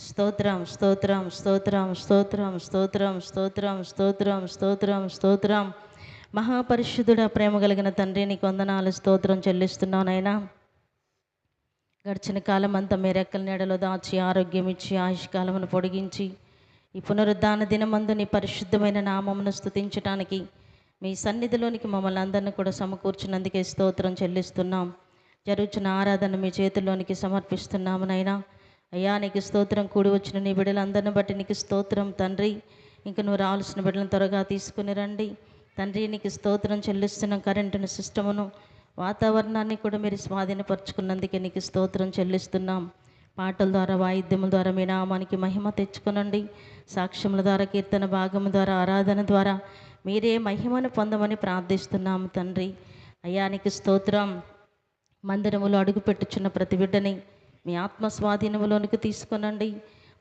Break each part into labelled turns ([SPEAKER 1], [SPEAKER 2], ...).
[SPEAKER 1] స్తోత్రం స్తోత్రం స్తోత్రం స్తోత్రం స్తోత్రం స్తోత్రం స్తోత్రం స్తోత్రం స్తోత్రం. మహాపరిశుద్ధుడ, ప్రేమ కలిగిన తండ్రి, నీకు వందనాలు, స్తోత్రం చెల్లిస్తున్నానైనా. గడిచిన కాలం అంతా మీ రెక్కల నీడలో దాచి ఆరోగ్యం ఇచ్చి ఆయుష్కాలమును పొడిగించి ఈ పునరుద్ధాన దినమందు నీ పరిశుద్ధమైన నామమును స్తుతించడానికి మీ సన్నిధిలోనికి మమ్మల్ని అందరినీ కూడా సమకూర్చినందుకే స్తోత్రం చెల్లిస్తున్నాం. జరుగుతున్న ఆరాధన మీ చేతుల్లోనికి సమర్పిస్తున్నాము నైనా. అయ్యా, నీకు స్తోత్రం. కూడి వచ్చిన నీ బిడ్డలందరిని బట్టి నీకు స్తోత్రం తండ్రి. ఇంక నువ్వు రావాల్సిన బిడ్డలను త్వరగా తీసుకుని రండి తండ్రి. నీకు స్తోత్రం చెల్లిస్తున్నాం. కరెంటును, సిస్టమును, వాతావరణాన్ని కూడా మీరు స్వాధీనపరుచుకున్నందుకే నీకు స్తోత్రం చెల్లిస్తున్నాం. పాటల ద్వారా, వాయిద్యముల ద్వారా మీ నామానికి మహిమ తెచ్చుకునండి. సాక్ష్యముల ద్వారా, కీర్తన భాగము ద్వారా, ఆరాధన ద్వారా మీరే మహిమను పొందమని ప్రార్థిస్తున్నాము తండ్రి. అయ్యా, నీకు స్తోత్రం. మందిరములో అడుగుపెట్టుచున్న ప్రతి బిడ్డని మీ ఆత్మ స్వాధీనములోనికి తీసుకునండి.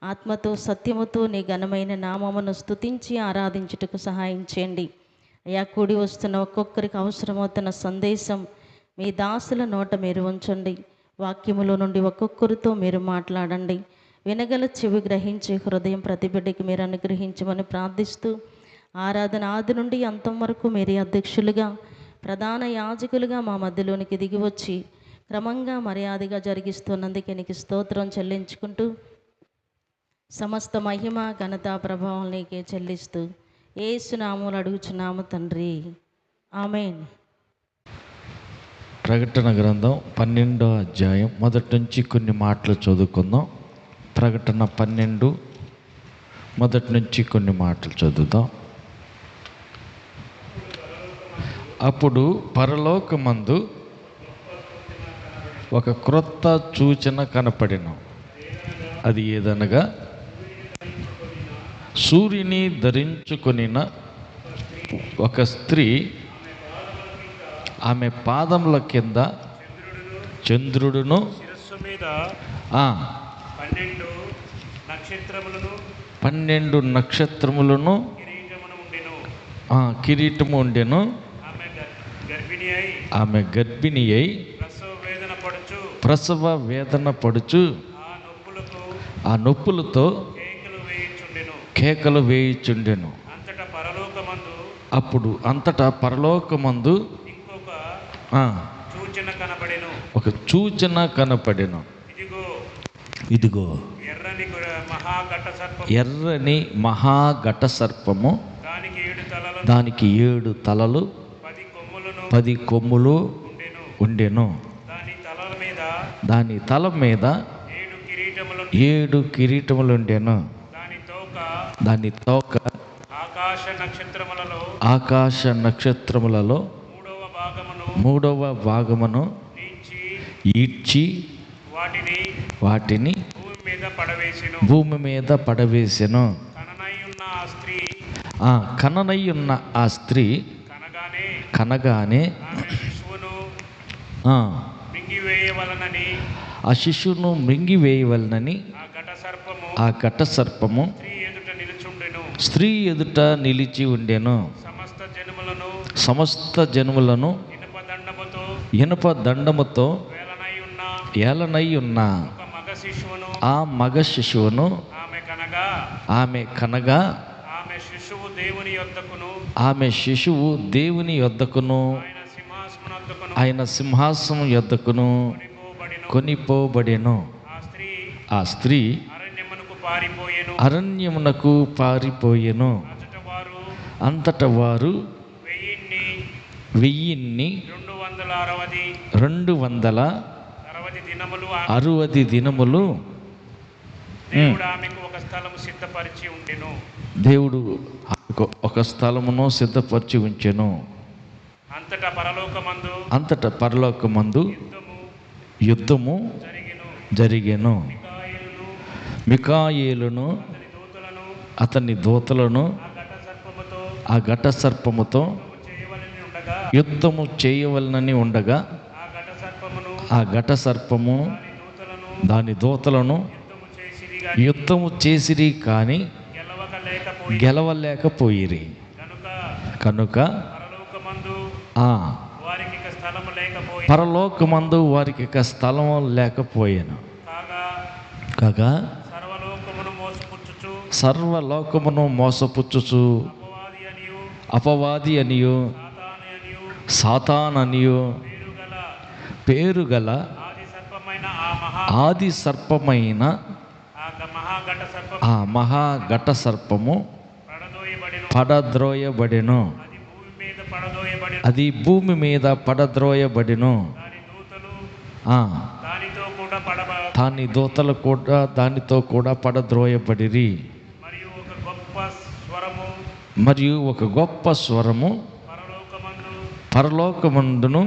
[SPEAKER 1] ఆత్మతో, సత్యముతో నీ ఘనమైన నామమును స్తుతించి ఆరాధించుటకు సహాయం చేయండి. అయ్యా, కూడి వస్తున్న ఒక్కొక్కరికి అవసరమవుతున్న సందేశం మీ దాసుల నోట మీరు ఉంచండి. వాక్యములో నుండి ఒక్కొక్కరితో మీరు మాట్లాడండి. వినగల చెవి, గ్రహించే హృదయం ప్రతి బిడ్డకి మీరు అనుగ్రహించమని ప్రార్థిస్తూ, ఆరాధన ఆది నుండి అంతం వరకు మీరే అధ్యక్షులుగా, ప్రధాన యాజకులుగా మా మధ్యలోనికి దిగి వచ్చి క్రమంగా మర్యాదగా జరిగిస్తున్నందుకే నీకు స్తోత్రం చెల్లించుకుంటూ, సమస్త మహిమ, ఘనత, ప్రభావం నీకే చెల్లిస్తూ యేసు నామములో అడుగుచున్నాము తండ్రి, ఆమేన్.
[SPEAKER 2] ప్రకటన గ్రంథం 12వ అధ్యాయం మొదటి నుంచి కొన్ని మాటలు చదువుకుందాం. ప్రకటన 12 మొదటి నుంచి కొన్ని మాటలు చదువుదాం. అప్పుడు పరలోకమందు ఒక క్రొత్త సూచన కనపడెను. అది ఏదనగా, సూర్యుని ధరించుకొనిన ఒక స్త్రీ, ఆమె పాదముల కింద చంద్రుడును,
[SPEAKER 3] శిరస్సు మీద
[SPEAKER 2] 12 నక్షత్రములను కిరీటము ఉండెను. ఆమె గర్భిణి అయి ప్రసవ వేదన పడుచు ఆ నొప్పులతో కేకలు వేయుచుండెను. అప్పుడు అంతటా పరలోకమందు ఒక సూచన కనపడెను. ఇదిగో ఎర్రని మహాఘట సర్పము, దానికి 7 తలలు 10 కొమ్ములు ఉండెను. దాని తల మీద 7 కిరీటములు ఉండెను. దాని తోక ఆకాశ నక్షత్రములలో 3వ భాగమును ఈడ్చి వాటిని భూమి మీద పడవేసెను. కననయ్యున్న ఆ స్త్రీ కనగానే ఆ శిశువును మృంగివేయవలనని ఆ ఘట సర్పము స్త్రీ ఎదుట నిలిచి ఉండెను. సమస్త జనములను ఇనుప దండముతో ఏలనై ఉన్న ఆ మగ శిశువును ఆమె కనగా, ఆమె శిశువు దేవుని యొద్దకును ఆయన సింహాసనం యొద్దకును కొనిపోబడెను. ఆ స్త్రీ అరణ్యమునకు పారిపోయెను. అంతట వారు 1260 దినములు దేవుడు ఒక స్థలమును సిద్ధపరిచి ఉంచెను. అంతటా పరలోకమందు యుద్ధము జరిగెను. మిఖాయేలును అతని దూతలను ఆ ఘట సర్పముతో యుద్ధము చేయవలనని ఉండగా, ఆ ఘట సర్పము దాని దూతలను యుద్ధము చేసిరి కానీ గెలవలేకపోయిరి. కనుక పరలోకమందు వారికి ఇక స్థలం లేకపోయాను. కాగా సర్వలోకమును మోసపుచ్చుచు అపవాది అనియు సాతాననియు పేరుగల ఆది సర్పమైన ఆ మహాఘట సర్పము పడద్రోయబడెను. అది భూమి మీద పడద్రోయబడెను. దాని దూతలు కూడా దానితో కూడా పడద్రోయబడిరి. మరియు ఒక గొప్ప స్వరము పరలోకమందును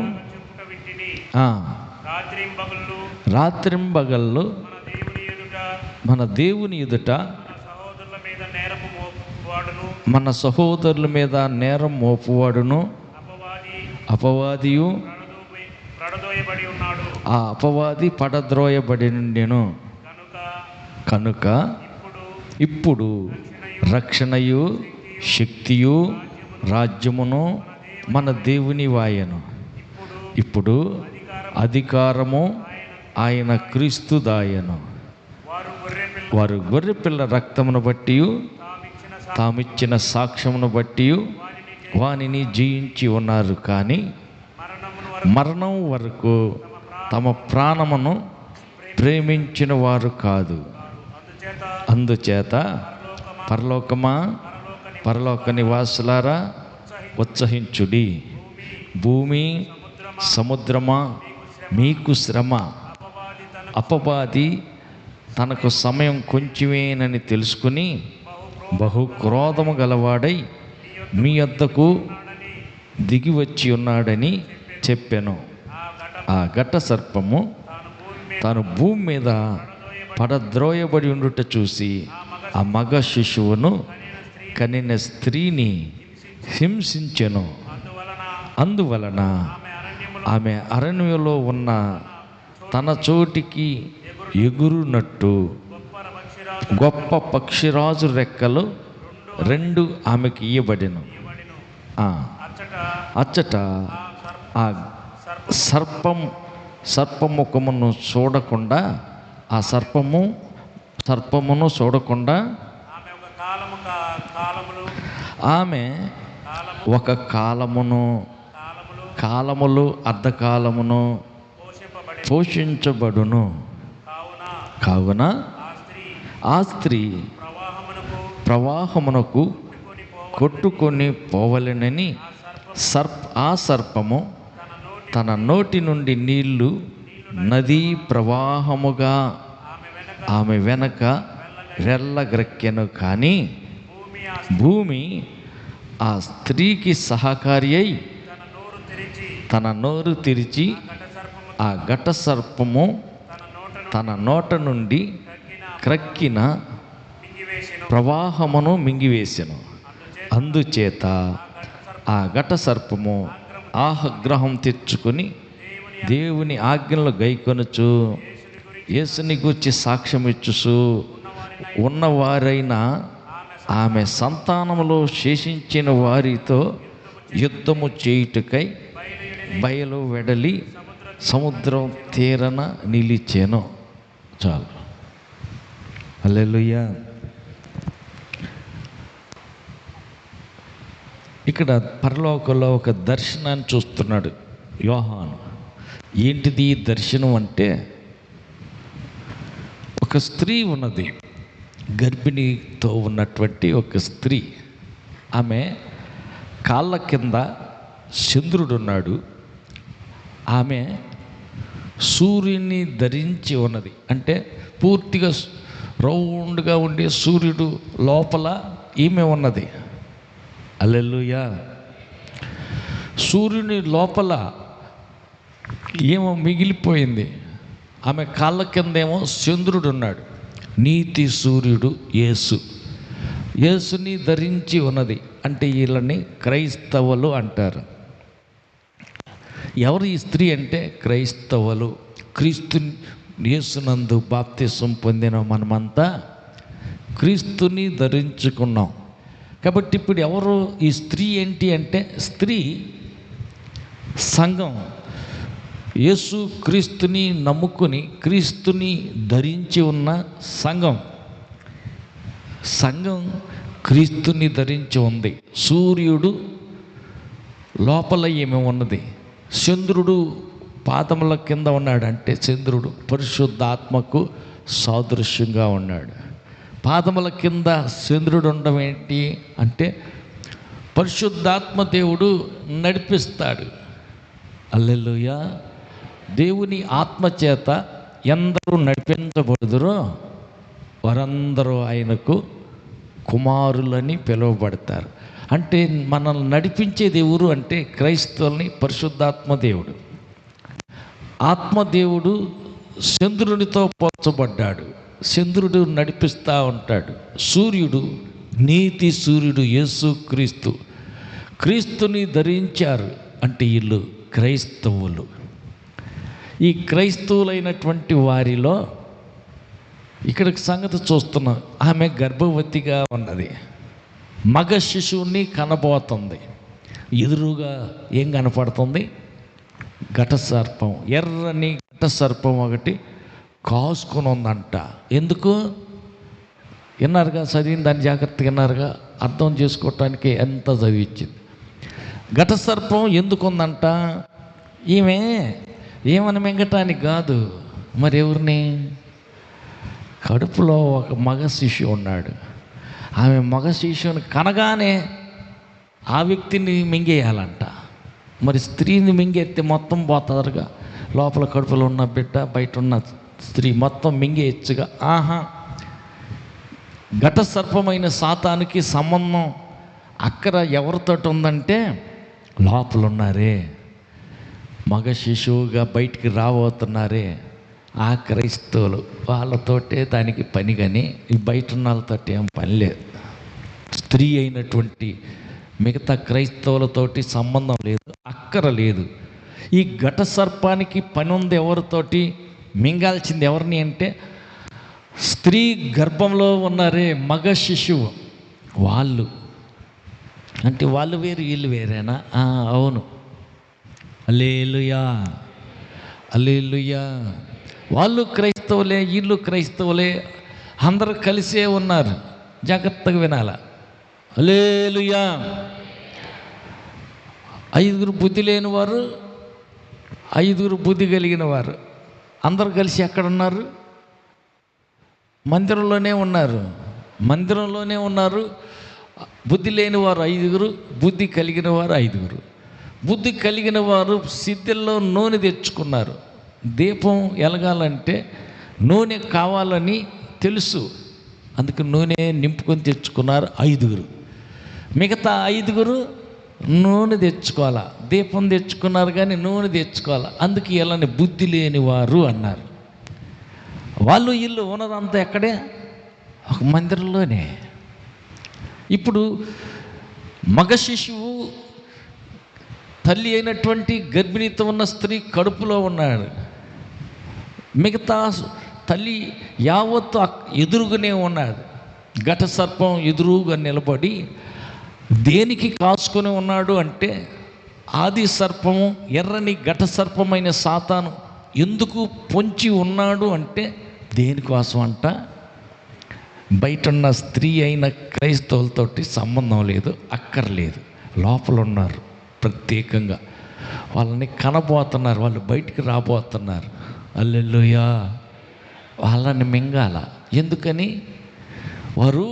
[SPEAKER 2] రాత్రింబగళ్ళు మన దేవుని ఎదుట మన సహోదరుల మీద నేరం మోపువాడును అపవాదియు ఆ అపవాది పడద్రోయబడినెను. కనుక ఇప్పుడు రక్షణయు శక్తియు రాజ్యమును మన దేవుని వాయను. ఇప్పుడు అధికారము ఆయన క్రీస్తు దాయను. వారు గొర్రెపిల్ల రక్తమును బట్టి తామిచ్చిన సాక్ష్యమును బట్టి వానిని జయించి ఉన్నారు. కానీ మరణం వరకు తమ ప్రాణమును ప్రేమించిన వారు కాదు. అందుచేత పరలోకమా, పరలోక నివాసులారా ఉత్సహించుడి. భూమి సముద్రమా మీకు శ్రమ. అపవాది తనకు సమయం కొంచెమేనని తెలుసుకుని బహు క్రోధము గలవాడై మీ వద్దకు దిగి వచ్చి ఉన్నాడని చెప్పాను. ఆ ఘట సర్పము తాను భూమి మీద పడద్రోయబడి ఉండుట చూసి ఆ మగ శిశువును కనిన స్త్రీని హింసించెను. అందువలన ఆమె అరణ్యంలో ఉన్న తన చోటికి ఎగురునట్టు గొప్ప పక్షిరాజు రెక్కలు 2 ఆమెకి ఇయ్యబడెను. అచ్చట ఆ సర్పముఖమును చూడకుండా ఆ సర్పమును చూడకుండా ఆమె ఒక కాలములు అర్ధకాలమును పోషించబడును. కావున ఆ స్త్రీ ప్రవాహమునకు కొట్టుకొని పోవలెనని ఆ సర్పము తన నోటి నుండి నీళ్లు నదీ ప్రవాహముగా ఆమె వెనక వెళ్ళగ్రక్కెను. కానీ భూమి ఆ స్త్రీకి సహకారి అయి తన నోరు తెరిచి ఆ ఘట సర్పము తన నోట నుండి క్రక్కిన ప్రవాహమును మింగివేసెను. అందుచేత ఆ ఘట సర్పము ఆగ్రహం తెచ్చుకొని దేవుని ఆజ్ఞలు గైకొనుచు యేసుని గూర్చి సాక్ష్యం ఇచ్చుచు ఉన్నవారైన ఆమె సంతానములో శేషించిన వారితో యుద్ధము చేయుటకై బయలు వెడలి సముద్రం తీరన నిలిచెను. చాలు. హల్లెలూయా. ఇక్కడ పరలోకంలో ఒక దర్శనాన్ని చూస్తున్నాడు యోహాను. ఏంటిది ఈ దర్శనం అంటే, ఒక స్త్రీ ఉన్నది, గర్భిణితో ఉన్నటువంటి ఒక స్త్రీ. ఆమె కాళ్ళ కింద చంద్రుడున్నాడు. ఆమె సూర్యుని ధరించి ఉన్నది. అంటే పూర్తిగా రౌండ్గా ఉండే సూర్యుడు లోపల ఈమె ఉన్నది. హల్లెలూయా. సూర్యుని లోపల ఏమో మిగిలిపోయింది. ఆమె కాళ్ళ కిందేమో చంద్రుడు ఉన్నాడు. నీతి సూర్యుడు యేసుని ధరించి ఉన్నది. అంటే వీళ్ళని క్రైస్తవులు అంటారు. ఎవరు ఈ స్త్రీ అంటే క్రైస్తవులు. క్రీస్తు యేసునందు బాప్తిసం పొందిన మనమంతా క్రీస్తుని ధరించుకున్నాం. కాబట్టి ఇప్పుడు ఎవరు ఈ స్త్రీ ఏంటి అంటే, స్త్రీ సంఘం. యేసు క్రీస్తుని నమ్ముకుని క్రీస్తుని ధరించి ఉన్న సంఘం. సంఘం క్రీస్తుని ధరించి ఉంది. సూర్యుడు లోపల ఏమి ఉన్నది, చంద్రుడు పాదముల కింద ఉన్నాడు. అంటే చంద్రుడు పరిశుద్ధాత్మకు సాదృశ్యంగా ఉన్నాడు. పాదముల కింద చంద్రుడు ఉండడం ఏంటి అంటే పరిశుద్ధాత్మ దేవుడు నడిపిస్తాడు. హల్లెలూయా. దేవుని ఆత్మచేత ఎందరూ నడిపించబడుదురో వారందరూ ఆయనకు కుమారులని పిలువబడతారు. అంటే మనల్ని నడిపించేది ఎవరు అంటే క్రైస్తవుల్ని పరిశుద్ధాత్మ దేవుడు. ఆత్మదేవుడు చంద్రునితో పోల్చబడ్డాడు. చంద్రుడు నడిపిస్తూ ఉంటాడు. సూర్యుడు, నీతి సూర్యుడు యేసుక్రీస్తు. క్రీస్తుని ధరించారు అంటే వీళ్ళు క్రైస్తవులు. ఈ క్రైస్తవులైనటువంటి వారిలో ఇక్కడ సంగతి చూస్తున్నాం. ఆమె గర్భవతిగా ఉన్నది, మగ శిశువుని కనబోతుంది. ఎదురుగా ఏం కనపడుతుంది? ఘట సర్పం, ఎర్రని ఘట సర్పం ఒకటి కాసుకొని ఉందంట. ఎందుకు విన్నారుగా? చదివిన దాన్ని జాగ్రత్తగా విన్నారుగా? అర్థం చేసుకోవటానికి ఎంత చదివించింది. ఘట సర్పం ఎందుకు ఉందంట? ఈమె ఏమని మింగటానికి కాదు, మరి ఎవరిని? కడుపులో ఒక మగ శిశువు ఉన్నాడు. ఆమె మగ శిశువుని కనగానే ఆ వ్యక్తిని మింగేయాలంట. మరి స్త్రీని మింగేస్తే మొత్తం పోతారుగా. లోపల కడుపులో ఉన్న బిడ్డ, బయట ఉన్న స్త్రీ మొత్తం మింగేయచ్చుగా. ఆహా, ఘట సర్పమైన సాతానికి సంబంధం అక్కడ ఎవరితో ఉందంటే లోపల ఉన్నారే, మగ శిశువుగా బయటికి రాబోతున్నారే ఆ క్రైస్తవులు, వాళ్ళతోటే దానికి పని. కానీ ఈ బయట ఉన్న వాళ్ళతో ఏం పని లేదు. స్త్రీ అయినటువంటి మిగతా క్రైస్తవులతోటి సంబంధం లేదు, అక్కర లేదు. ఈ ఘట సర్పానికి పని ఉంది ఎవరితోటి? మింగాల్సింది ఎవరిని అంటే స్త్రీ గర్భంలో ఉన్నారే మగ శిశువు, వాళ్ళు. అంటే వాళ్ళు వేరు వీళ్ళు వేరేనా? అవును. హల్లెలూయా, హల్లెలూయా. వాళ్ళు క్రైస్తవులే, వీళ్ళు క్రైస్తవులే, అందరూ కలిసే ఉన్నారు. జాగ్రత్తగా వినాల. హల్లెలూయా. 5 బుద్ధి లేని వారు, 5 బుద్ధి కలిగిన వారు అందరూ కలిసి ఎక్కడున్నారు? మందిరంలోనే ఉన్నారు. మందిరంలోనే ఉన్నారు. బుద్ధి లేని వారు 5, బుద్ధి కలిగిన వారు 5. బుద్ధి కలిగిన వారు సిద్ధుల్లో నూనె తెచ్చుకున్నారు. దీపం ఎలగాలంటే నూనె కావాలని తెలుసు, అందుకు నూనె నింపుకొని తెచ్చుకున్నారు 5. మిగతా 5 నూనె తెచ్చుకోవాలా, దీపం తెచ్చుకున్నారు కానీ నూనె తెచ్చుకోవాలా. అందుకు ఇలాని బుద్ధి లేని వారు అన్నారు. వాళ్ళు ఇల్లు ఉన్నదంతా ఎక్కడే? ఒక మందిరంలోనే. ఇప్పుడు మగ శిశువు తల్లి అయినటువంటి గర్భిణీతో ఉన్న స్త్రీ కడుపులో ఉన్నాడు. మిగతా తల్లి యావత్తు ఎదురుగునే ఉన్నాడు. ఘట సర్పం ఎదురుగా నిలబడి దేనికి కాసుకొని ఉన్నాడు అంటే ఆది సర్పము, ఎర్రని ఘట సర్పమైన సాతాను ఎందుకు పొంచి ఉన్నాడు అంటే దేనికోసం అంట? బయట ఉన్న స్త్రీ అయిన క్రైస్తవులతోటి సంబంధం లేదు, అక్కర్లేదు. లోపల ఉన్నారు ప్రత్యేకంగా. వాళ్ళని కనబోతున్నారు, వాళ్ళు బయటికి రాబోతున్నారు. హల్లెలూయా. వాళ్ళని మింగాల. ఎందుకని? వారు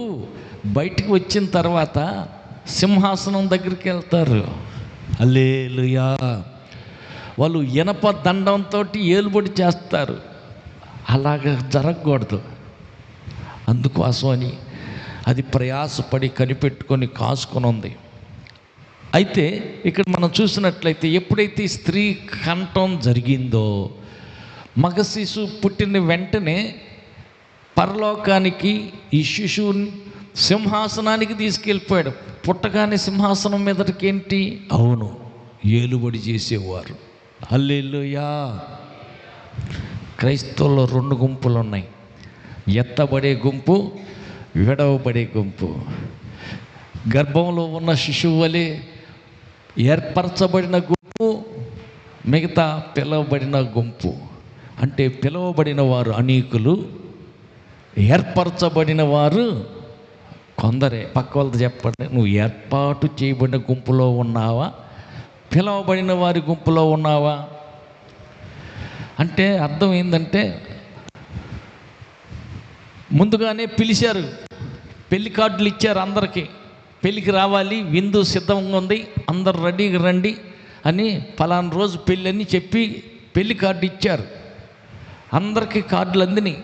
[SPEAKER 2] బయటికి వచ్చిన తర్వాత సింహాసనం దగ్గరికి వెళ్తారు. హల్లెలూయా. వాళ్ళు ఇనప దండంతో ఏలుబడి చేస్తారు. అలాగ జరగకూడదు. అందుకోసమని అది ప్రయాసపడి కనిపెట్టుకొని కాసుకొని ఉంది. అయితే ఇక్కడ మనం చూసినట్లయితే ఎప్పుడైతే స్త్రీ కంఠం జరిగిందో, మగ శిశువు పుట్టిన వెంటనే పరలోకానికి ఈ శిశువుని సింహాసనానికి తీసుకెళ్ళిపోయాడు. పుట్టగానే సింహాసనం మీదకి ఏంటి? అవును, ఏలుబడి చేసేవారు. హల్లెలూయా. క్రైస్తవుల్లో 2 గుంపులు ఉన్నాయి. ఎత్తబడే గుంపు, విడవబడే గుంపు. గర్భంలో ఉన్న శిశువు వలె ఏర్పరచబడిన గుంపు, మిగతా పిలువబడిన గుంపు. అంటే పిలువబడిన వారు అనేకులు, ఏర్పరచబడిన వారు కొందరే. పక్క వాళ్ళతో చెప్పండి, నువ్వు ఏర్పాటు చేయబడిన గుంపులో ఉన్నావా, పిలవబడిన వారి గుంపులో ఉన్నావా? అంటే అర్థం ఏంటంటే ముందుగానే పిలిచారు, పెళ్లి కార్డులు ఇచ్చారు అందరికీ, పెళ్ళికి రావాలి, విందు సిద్ధంగా ఉంది, అందరు రెడీగా రండి అని, ఫలానా రోజు పెళ్ళి అని చెప్పి పెళ్లి కార్డు ఇచ్చారు. అందరికీ కార్డులు అందినాయి.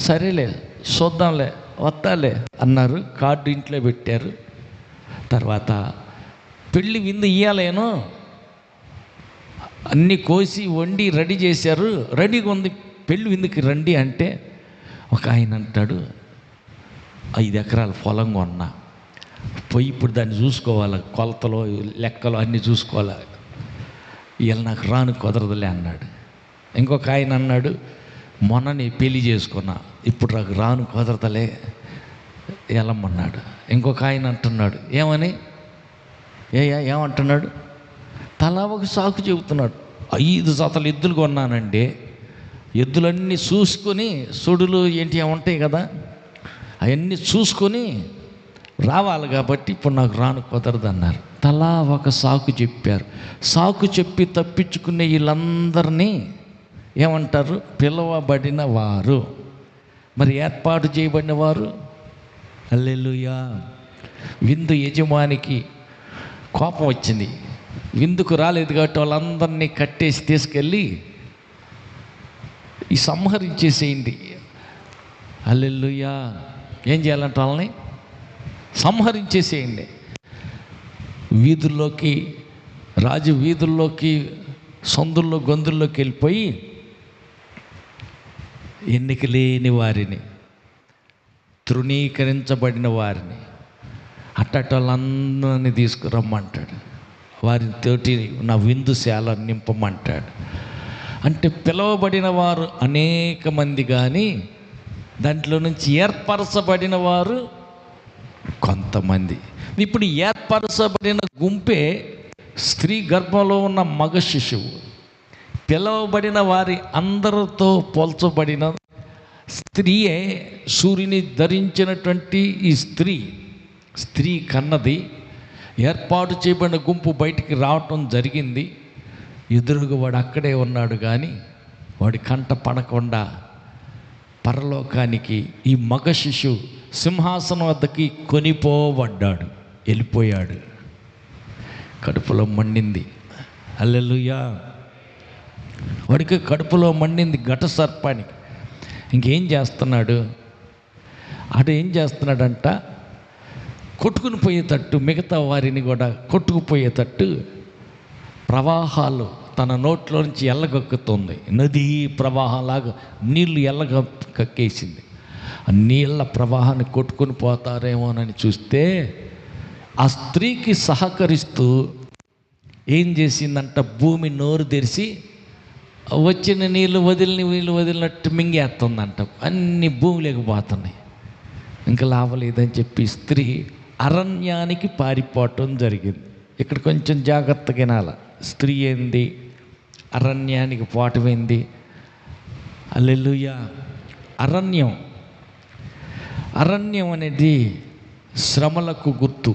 [SPEAKER 2] సరేలే చూద్దాంలే వస్తాలే అన్నారు, కార్డు ఇంట్లో పెట్టారు. తర్వాత పెళ్ళి విందు ఇయ్యాలేను, అన్నీ కోసి వండి రెడీ చేశారు, రెడీగా ఉంది, పెళ్ళి విందుకి రండి అంటే ఒక ఆయన అంటాడు, 5 ఎకరాల పొలం కొన్నా, పోయి ఇప్పుడు దాన్ని చూసుకోవాలి, కొలతలు లెక్కలు అన్నీ చూసుకోవాలి, ఇవాళ నాకు రాను కుదరదులే అన్నాడు. ఇంకొక ఆయన అన్నాడు, మొన్న నీ పెళ్లి చేసుకున్నా, ఇప్పుడు నాకు రాను కుదరదలే వెళ్ళమన్నాడు. ఇంకొక ఆయన అంటున్నాడు, ఏమని ఏమంటున్నాడు, తలా ఒక సాకు చెబుతున్నాడు. 5 జతలు ఎద్దులు కొన్నానండి, ఎద్దులన్నీ చూసుకొని, సుడులు ఏంటి ఉంటాయి కదా, అవన్నీ చూసుకొని రావాలి కాబట్టి ఇప్పుడు నాకు రాను కుదరదు అన్నారు. తలా ఒక సాకు చెప్పారు. సాకు చెప్పి తప్పించుకునే వీళ్ళందరినీ ఏమంటారు, పిలువబడిన వారు. మరి ఏర్పాటు చేయబడిన వారు, హల్లెలూయా. విందు యజమానికి కోపం వచ్చింది, విందుకు రాలేదు కాబట్టి వాళ్ళందరినీ కట్టేసి తీసుకెళ్ళి ఈ సంహరించేసేయండి. హల్లెలూయా. ఏం చేయాలంటే వాళ్ళని సంహరించేసేయండి. వీధుల్లోకి, రాజు వీధుల్లోకి, సందుల్లో గొంతుల్లోకి వెళ్ళిపోయి ఎన్నిక లేని వారిని, తృణీకరించబడిన వారిని, వాళ్ళందరినీ తీసుకురమ్మంటాడు, వారితోటి నా విందుశాల నింపమంటాడు. అంటే పిలువబడిన వారు అనేక మంది, కానీ దాంట్లో నుంచి ఏర్పరచబడిన వారు కొంతమంది. ఇప్పుడు ఏర్పరచబడిన గుంపే స్త్రీ గర్భంలో ఉన్న మగ శిశువు. పిలువబడిన వారి అందరితో పోల్చబడిన స్త్రీయే సూర్యుని ధరించినటువంటి ఈ స్త్రీ కన్నది. ఏర్పాటు చేయబడిన గుంపు బయటికి రావటం జరిగింది. ఎదురుగా వాడు అక్కడే ఉన్నాడు, కానీ వాడి కంట పడకుండా పరలోకానికి ఈ మగ శిశువు సింహాసనం వద్దకి కొనిపోబడ్డాడు, వెళ్ళిపోయాడు. కడుపులో మండింది. హల్లెలూయా. వాడికి కడుపులో మండింది ఘట సర్పానికి. ఇంకేం చేస్తున్నాడు, ఏం చేస్తున్నాడంట, కొట్టుకుని పోయేటట్టు, మిగతా వారిని కూడా కొట్టుకుపోయేటట్టు ప్రవాహాలు తన నోట్లో నుంచి ఎల్లగక్కుతుంది. నదీ ప్రవాహంలాగా నీళ్లు కక్కేసింది. ఆ నీళ్ళ ప్రవాహాన్ని కొట్టుకుని పోతారేమోనని చూస్తే ఆ స్త్రీకి సహకరిస్తూ ఏం చేసిందంట, భూమి నోరు తెరిచి వచ్చిన నీళ్ళు వదిలినట్టు మింగేస్తుందంట. అన్ని భూమిలోకి పోతున్నాయి. ఇంకా లాభలేదని చెప్పి స్త్రీ అరణ్యానికి పారిపోవటం జరిగింది. ఇక్కడ కొంచెం జాగ్రత్తగా వినాల. స్త్రీ ఏంది, అరణ్యానికి పోవటం ఏంది. హల్లెలూయా. అరణ్యం అనేది శ్రమలకు గుర్తు.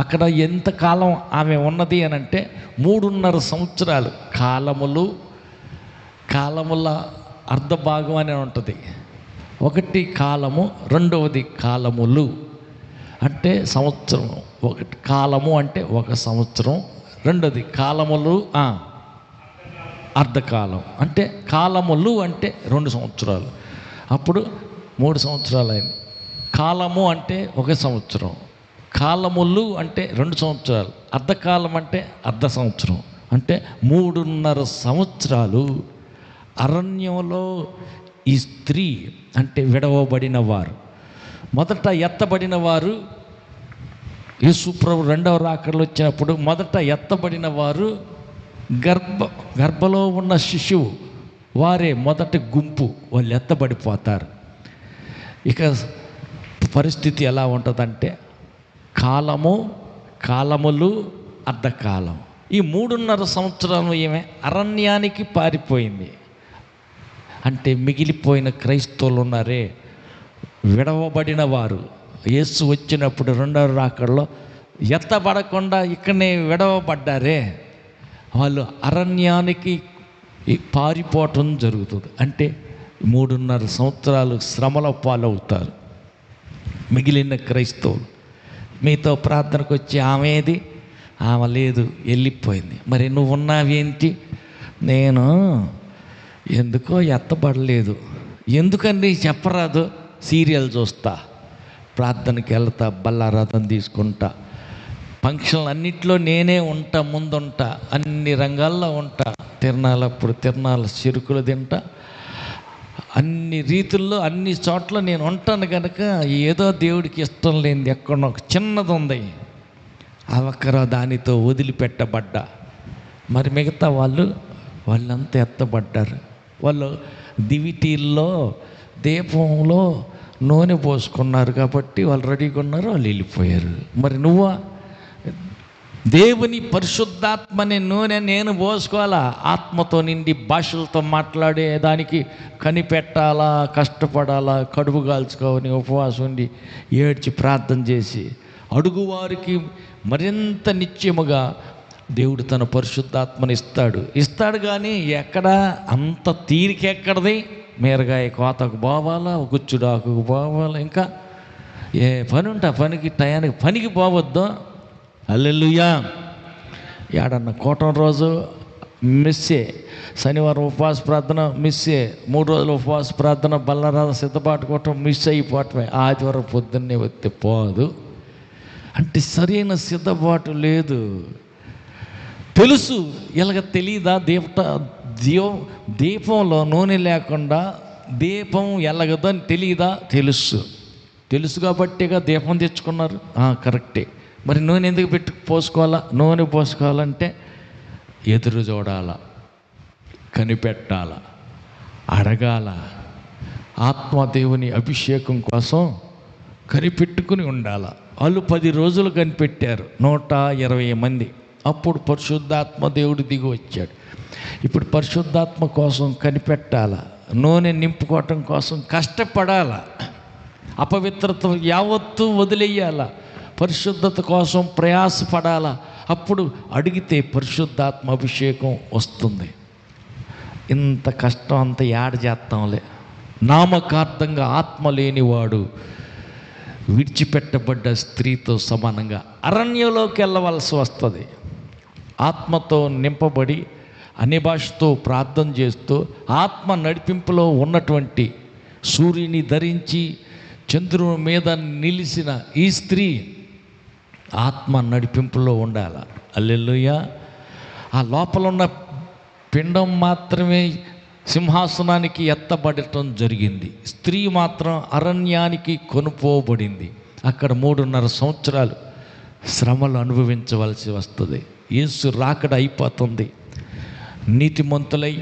[SPEAKER 2] అక్కడ ఎంతకాలం ఆమె ఉన్నది అని అంటే 3.5 సంవత్సరాలు. కాలముల అర్ధ భాగం అనే ఉంటుంది. ఒకటి కాలము, రెండవది కాలములు అంటే సంవత్సరం. ఒకటి కాలము అంటే 1 సంవత్సరం, రెండోది కాలములు అర్ధకాలం. అంటే కాలములు అంటే 2 సంవత్సరాలు. అప్పుడు 3 సంవత్సరాలు అయింది. కాలము అంటే 1 సంవత్సరం, కాలములు అంటే 2 సంవత్సరాలు, అర్ధకాలం అంటే అర్ధ సంవత్సరం. అంటే 3.5 సంవత్సరాలు అరణ్యంలో ఈ స్త్రీ అంటే విడవబడిన వారు. మొదట ఎత్తబడిన వారు యేసుప్రభు రెండవ రాకడలో వచ్చినప్పుడు మొదట ఎత్తబడిన వారు గర్భలో ఉన్న శిశువు, వారే మొదటి గుంపు. వాళ్ళు ఎత్తబడిపోతారు. ఇక పరిస్థితి ఎలా ఉంటుందంటే కాలములు అర్ధకాలం. ఈ 3.5 సంవత్సరాలు ఏమే అరణ్యానికి పారిపోయింది. అంటే మిగిలిపోయిన క్రైస్తవులు ఉన్నారే, విడవబడిన వారు, యేసు వచ్చినప్పుడు రెండవ రాకడలో ఎత్తబడకుండా ఇక్కడనే విడవబడ్డారే, వాళ్ళు అరణ్యానికి పారిపోవటం జరుగుతుంది. అంటే 3.5 సంవత్సరాలు శ్రమల పాలవుతారు. మిగిలిన క్రైస్తవులు మీతో ప్రార్థనకు వచ్చి ఆమెది, ఆమె లేదు, వెళ్ళిపోయింది. మరి నువ్వు ఉన్నావేంటి? నేను ఎందుకో ఎత్తబడలేదు. ఎందుకండి చెప్పరాదు? సీరియల్ చూస్తా, ప్రార్థనకి వెళ్తా, బల్లారాధన తీసుకుంటా, ఫంక్షన్లు అన్నిట్లో నేనే ఉంటా, ముందుంటా, అన్ని రంగాల్లో ఉంటా, తిరణాలప్పుడు తిరణాల చెరుకులు తింటా, అన్ని రీతుల్లో అన్ని చోట్ల నేను ఉంటాను కనుక ఏదో దేవుడికి ఇష్టం లేనిది ఎక్కడో ఒక చిన్నది ఉంది, ఆ ఒక్కరో దానితో వదిలిపెట్టబడ్డా. మరి మిగతా వాళ్ళంతా ఎత్తబడ్డారు. వాళ్ళు దివిటీల్లో దీపంలో నూనె పోసుకున్నారు కాబట్టి వాళ్ళు రెడీగా ఉన్నారు, వాళ్ళు వెళ్ళిపోయారు. మరి నువ్వా? దేవుని పరిశుద్ధాత్మని నూనె నేను పోసుకోవాలా? ఆత్మతో నిండి భాషలతో మాట్లాడేదానికి కనిపెట్టాలా, కష్టపడాలా, కడుపు కాల్చుకోని ఉపవాసం ఉండి ఏడ్చి ప్రార్థన చేసి అడుగువారికి మరింత నిత్యముగా దేవుడు తన పరిశుద్ధాత్మని ఇస్తాడు. కానీ ఎక్కడ అంత తీరిక ఎక్కడది? మేరగాయ కోతకు పోవాలా, గుచ్చుడాకు పోవాలా, ఇంకా ఏ పని ఉంటే ఆ పనికి టయానికి పనికి పోవద్దు. హల్లెలూయా. ఏడన్న కూటం రోజు మిస్సే, శనివారం ఉపవాస ప్రార్థన మిస్సే, 3 రోజులు ఉపవాస ప్రార్థన, బల్లరాధ సిద్ధపాటు కూటం మిస్ అయిపోవటమే. ఆదివారం పొద్దున్నే వస్తే పోదు అంటే సరైన సిద్ధపాటు లేదు. తెలుసు, ఇలాగ తెలీదా? దీపంలో నూనె లేకుండా దీపం ఎలగదని తెలీదా? తెలుసు కాబట్టిగా దీపం తెచ్చుకున్నారు. కరెక్టే. మరి నూనె ఎందుకు పోసుకోవాలా? నూనె పోసుకోవాలంటే ఎదురు చూడాల, కనిపెట్టాల, అడగాల. ఆత్మదేవుని అభిషేకం కోసం కనిపెట్టుకుని ఉండాల. వాళ్ళు 10 రోజులు కనిపెట్టారు, 120 మంది. అప్పుడు పరిశుద్ధాత్మ దేవుడు దిగి వచ్చాడు. ఇప్పుడు పరిశుద్ధాత్మ కోసం కనిపెట్టాల, నూనె నింపుకోవటం కోసం కష్టపడాల, అపవిత్రత యావత్తు వదిలేయాల, పరిశుద్ధత కోసం ప్రయాసపడాల. అప్పుడు అడిగితే పరిశుద్ధాత్మ అభిషేకం వస్తుంది. ఇంత కష్టం అంత యాడ చేస్తాంలే. నామకార్థంగా ఆత్మ లేనివాడు విడిచిపెట్టబడ్డ స్త్రీతో సమానంగా అరణ్యంలోకి వెళ్ళవలసి వస్తుంది. ఆత్మతో నింపబడి అన్ని భాషతో ప్రార్థన చేస్తూ ఆత్మ నడిపింపులో ఉన్నటువంటి సూర్యుని ధరించి చంద్రుని మీద నిలిచిన ఈ స్త్రీ ఆత్మ నడిపింపులో ఉండాలి. హల్లెలూయా. ఆ లోపల ఉన్న పిండం మాత్రమే సింహాసనానికి ఎత్తబడటం జరిగింది. స్త్రీ మాత్రం అరణ్యానికి కొనుపోబడింది. అక్కడ 3.5 సంవత్సరాలు శ్రమలు అనుభవించవలసి వస్తుంది. యేసు రాకడ అయిపోతుంది. నీతిమంతులై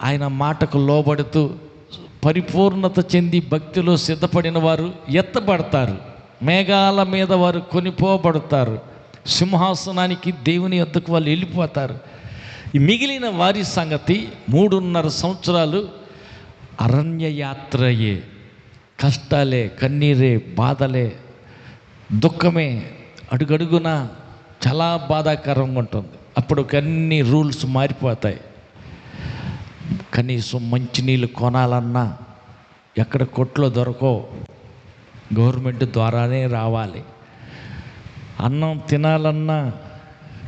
[SPEAKER 2] ఆయన మాటకు లోబడుతూ పరిపూర్ణత చెంది భక్తిలో సిద్ధపడిన వారు ఎత్తబడతారు. మేఘాల మీద వారు కొనిపోబడతారు. సింహాసనానికి దేవుని యొద్దకు వాళ్ళు వెళ్ళిపోతారు. ఈ మిగిలిన వారి సంగతి 3.5 సంవత్సరాలు అరణ్య యాత్రయే, కష్టాలే, కన్నీరే, బాధలే, దుఃఖమే, అడుగడుగున చాలా బాధాకరంగా ఉంటుంది. అప్పుడు అన్ని రూల్స్ మారిపోతాయి. కనీసం మంచినీళ్ళు కొనాలన్నా ఎక్కడ కొట్లో దొరకో, గవర్నమెంట్ ద్వారానే రావాలి. అన్నం తినాలన్నా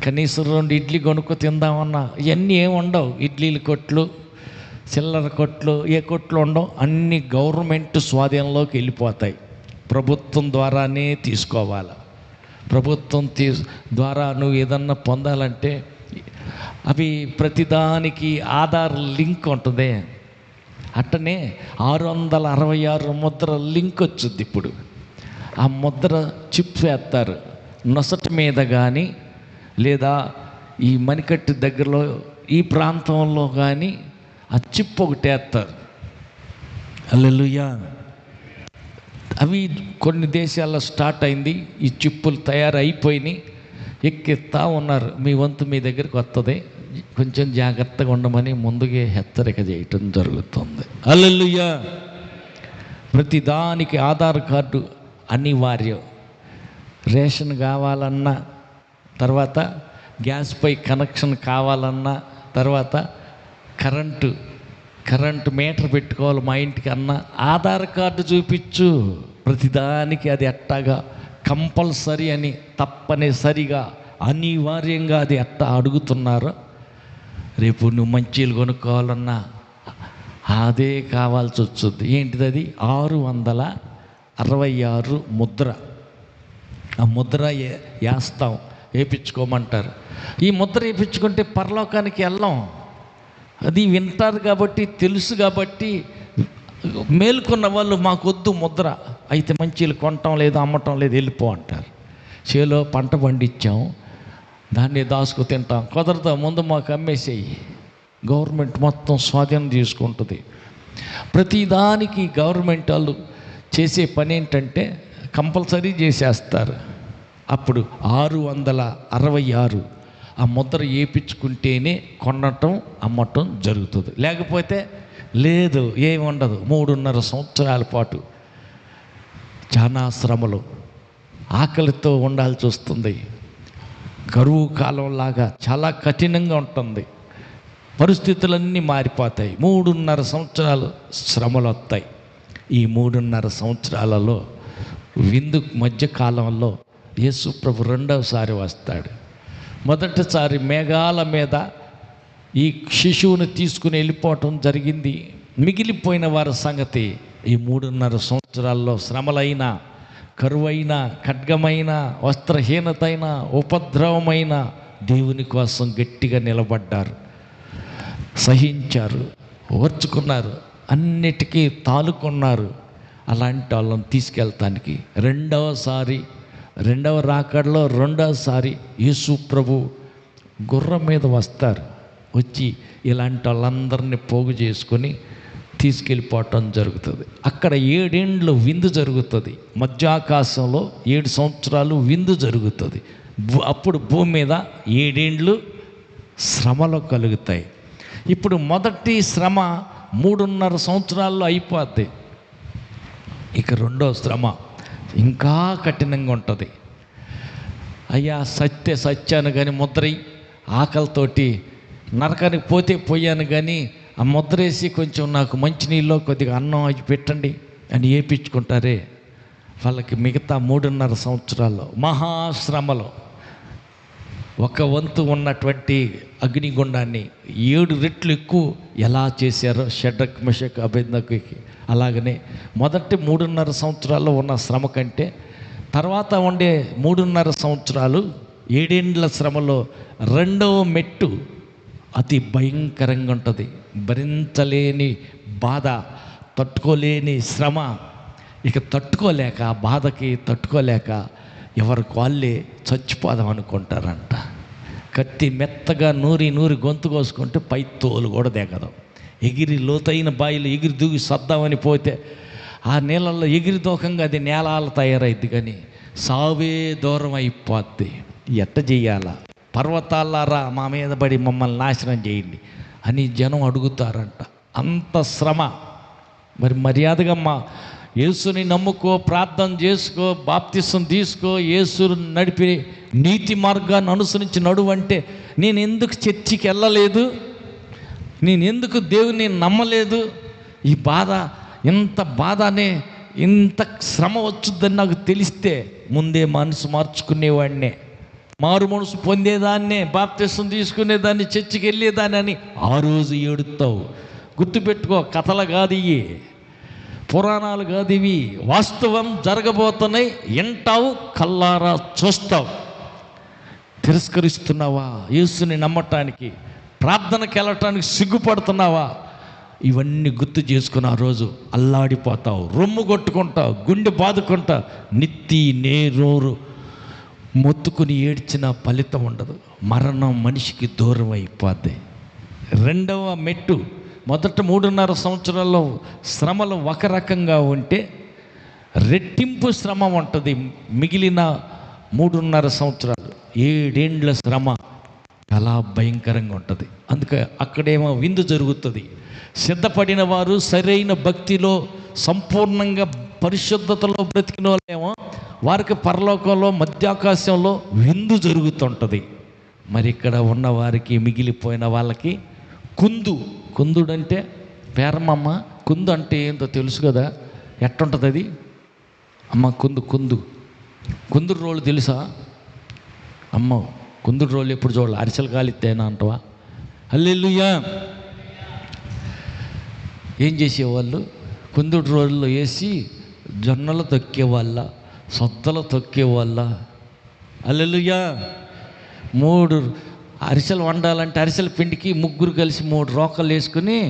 [SPEAKER 2] కనీసం 2 ఇడ్లీ కొనుక్కో తిందామన్నా ఇవన్నీ ఏమి ఉండవు. ఇడ్లీల కొట్లు, చిల్లర కొట్లు, ఏ కొట్లు ఉండవు. అన్ని గవర్నమెంట్ స్వాధీనంలోకి వెళ్ళిపోతాయి. ప్రభుత్వం ద్వారానే తీసుకోవాలి. ప్రభుత్వం ద్వారా నువ్వు ఏదన్నా పొందాలంటే అవి ప్రతిదానికి ఆధార్ లింక్ ఉంటుంది. అట్టనే 666 ముద్ర లింక్ వచ్చింది. ఇప్పుడు ఆ ముద్ర చిప్ వేస్తారు నొసటి మీద కానీ, లేదా ఈ మణికట్టు దగ్గరలో ఈ ప్రాంతంలో కానీ ఆ చిప్ ఒకటి వేస్తారు. హల్లెలూయా. అవి కొన్ని దేశాల్లో స్టార్ట్ అయింది. ఈ చిప్పులు తయారైపోయినాయి, ఎక్కిస్తా ఉన్నారు. మీ వంతు మీ దగ్గరికి వస్తుంది, కొంచెం జాగ్రత్తగా ఉండమని ముందుగా హెచ్చరిక చేయటం జరుగుతుంది. హల్లెలూయా. ప్రతిదానికి ఆధార్ కార్డు అనివార్యం. రేషన్ కావాలన్నా, తర్వాత గ్యాస్పై కనెక్షన్ కావాలన్నా, తర్వాత కరెంటు మీటర్ పెట్టుకోవాలి మా ఇంటికి అన్నా ఆధార్ కార్డు చూపించు. ప్రతిదానికి అది ఎట్టాగా కంపల్సరీ అని, తప్పనిసరిగా, అనివార్యంగా అది ఎట్టా అడుగుతున్నారో రేపు నువ్వు మంచీలు కొనుక్కోవాలన్నా అదే కావాల్సి వస్తుంది. ఏంటిది అది? 666 ముద్ర. ఆ ముద్ర వేస్తాం, వేయించుకోమంటారు. ఈ ముద్ర వేయించుకుంటే పరలోకానికి వెళ్ళాం. అది వింటారు కాబట్టి, తెలుసు కాబట్టి మేలుకున్న వాళ్ళు మాకొద్దు ముద్ర, అయితే మంచిలు కొనటం లేదు, అమ్మటం లేదు, వెళ్ళిపో అంటారు. చేలో పంట పండించాం, దాన్ని దాచుకు తింటాం. కుదరదా, ముందు మాకు అమ్మేసేయి. గవర్నమెంట్ మొత్తం స్వాధీనం చేసుకుంటుంది. ప్రతిదానికి గవర్నమెంట్ వాళ్ళు చేసే పని ఏంటంటే కంపల్సరీ చేసేస్తారు. అప్పుడు 666 ఆ ముద్ర వేయించుకుంటేనే కొనటం, అమ్మటం జరుగుతుంది. లేకపోతే లేదు, ఏమి ఉండదు. 3.5 సంవత్సరాల పాటు చాలా శ్రమలు, ఆకలితో ఉండాల్సి వస్తుంది. కరువు కాలంలాగా చాలా కఠినంగా ఉంటుంది. పరిస్థితులన్నీ మారిపోతాయి. 3.5 సంవత్సరాలు శ్రమలు వస్తాయి. ఈ 3.5 సంవత్సరాలలో విందు మధ్యకాలంలో యేసు ప్రభు రెండవసారి వస్తాడు. మొదటిసారి మేఘాల మీద ఈ శిశువుని తీసుకుని వెళ్ళిపోవటం జరిగింది. మిగిలిపోయిన వారి సంగతి ఈ 3.5 సంవత్సరాల్లో శ్రమలైనా, కరువైన, ఖడ్గమైన, వస్త్రహీనతైన, ఉపద్రవమైన దేవుని కోసం గట్టిగా నిలబడ్డారు, సహించారు, ఓర్చుకున్నారు, అన్నిటికీ తాలుకున్నారు. అలాంటి వాళ్ళని తీసుకెళ్తానికి రెండవ రాకడలో రెండవసారి యేసు ప్రభు గుర్రం మీద వస్తారు. వచ్చి ఇలాంటి వాళ్ళందరినీ పోగు చేసుకొని తీసుకెళ్ళిపోవటం జరుగుతుంది. అక్కడ 7 ఏండ్లు విందు జరుగుతుంది. మధ్యాకాశంలో 7 సంవత్సరాలు విందు జరుగుతుంది. అప్పుడు భూమి మీద 7 ఏండ్లు శ్రమలు కలుగుతాయి. ఇప్పుడు మొదటి శ్రమ 3.5 సంవత్సరాల్లో అయిపోద్ది. ఇక రెండో శ్రమ ఇంకా కఠినంగా ఉంటుంది. అయ్యా సత్యాను కానీ ముద్రై, ఆకలితోటి నరకానికి పోతే పోయాను కానీ ఆ ముద్రేసి కొంచెం నాకు మంచినీళ్ళు, కొద్దిగా అన్నం అవి పెట్టండి అని వేయించుకుంటారే, వాళ్ళకి మిగతా 3.5 సంవత్సరాల్లో మహాశ్రమలో ఒక వంతు ఉన్నటువంటి అగ్నిగుండాన్ని 7 రెట్లు ఎక్కువ ఎలా చేశారో షడ్రక్, మెషక్, అబేద్నెగోకి. అలాగనే మొదటి 3.5 సంవత్సరాల్లో ఉన్న శ్రమ కంటే తర్వాత ఉండే 3.5 సంవత్సరాలు 7 ఏండ్ల శ్రమలో రెండవ మెట్టు అతి భయంకరంగా ఉంటుంది. భరించలేని బాధ, తట్టుకోలేని శ్రమ. ఇక తట్టుకోలేక, బాధకి తట్టుకోలేక ఎవరికి వాళ్ళే చచ్చిపోదాం అనుకుంటారంట. కత్తి మెత్తగా నూరి గొంతు కోసుకుంటే పై తోలు కూడా దిగదు. ఎగిరి లోతైన బావిలో ఎగిరి దూకి సద్దామని పోతే ఆ నీళ్ళల్లో ఎగిరి దూకంగా అది నేలాలు తయారైద్ది, కానీ సావే దూరం అయిపోద్ది. ఎట్ట చెయ్యాలా? పర్వతాలారా మా మీద పడి మమ్మల్ని నాశనం చేయండి అని జనం అడుగుతారంట. అంత శ్రమ. మరి మర్యాదగా యేసుని నమ్ముకో, ప్రార్థన చేసుకో, బాప్తిసం తీసుకో, యేసు నడిపి నీతి మార్గాన్ని అనుసరించి నడువంటే నేను ఎందుకు చర్చికి వెళ్ళలేదు, నేను ఎందుకు దేవుని నమ్మలేదు? ఈ బాధ, ఇంత బాధనే, ఇంత శ్రమ వచ్చుద్దని నాకు తెలిస్తే ముందే మనసు మార్చుకునేవాడినే, మారు మనసు పొందేదాన్నే, బాప్తిసం తీసుకునేదాన్ని, చర్చికి వెళ్ళేదాన్ని అని ఆ రోజు ఏడుతావు. గుర్తుపెట్టుకో, కథలు కాదు ఇవి, పురాణాలు కాదు ఇవి, వాస్తవం జరగబోతున్నాయి. వింటావు, కల్లారా చూస్తావు. తిరస్కరిస్తున్నావా? యేసుని నమ్మటానికి, ప్రార్థనకి వెళ్ళటానికి సిగ్గుపడుతున్నావా? ఇవన్నీ గుర్తు చేసుకుని ఆ రోజు అల్లాడిపోతావు, రొమ్ము కొట్టుకుంటావు, గుండె బాదుకుంటావు. నెత్తి నేరోరు మొత్తుకుని ఏడ్చిన ఫలితం ఉండదు. మరణం మనిషికి దూరం అయిపోద్ది. రెండవ మెట్టు, మొదట 3.5 సంవత్సరాల్లో శ్రమలు ఒక రకంగా ఉంటే రెట్టింపు శ్రమ ఉంటుంది. మిగిలిన 3.5 సంవత్సరాలు 7 ఏండ్ల శ్రమ చాలా భయంకరంగా ఉంటుంది. అందుకే అక్కడేమో విందు జరుగుతుంది. సిద్ధపడిన వారు సరైన భక్తిలో సంపూర్ణంగా పరిశుద్ధతలో బ్రతికిన వాళ్ళేమో వారికి పరలోకంలో మధ్యాకాశంలో విందు జరుగుతుంటుంది. మరి ఇక్కడ ఉన్న వారికి, మిగిలిపోయిన వాళ్ళకి కుందుడంటే పేరమ్మమ్మ. కుందు అంటే ఏంటో తెలుసు కదా, ఎట్టుంటుంది అది అమ్మ? కుందుడు రోళ్ళు తెలుసా అమ్మ? కుందుడు రోళ్ళు ఎప్పుడు చూడాలి? అరిసెలు కాలితేనా అంటవా? హల్లెలూయా. ఏం చేసేవాళ్ళు? కుందుడు రోళ్ళు వేసి జొన్నలు తొక్కేవాళ్ళ, సొత్తలు తొక్కేవాళ్ళ. హల్లెలూయా. 3 అరిసెలు వండాలంటే అరిసెల పిండికి ముగ్గురు కలిసి 3 రోకలు వేసుకుని,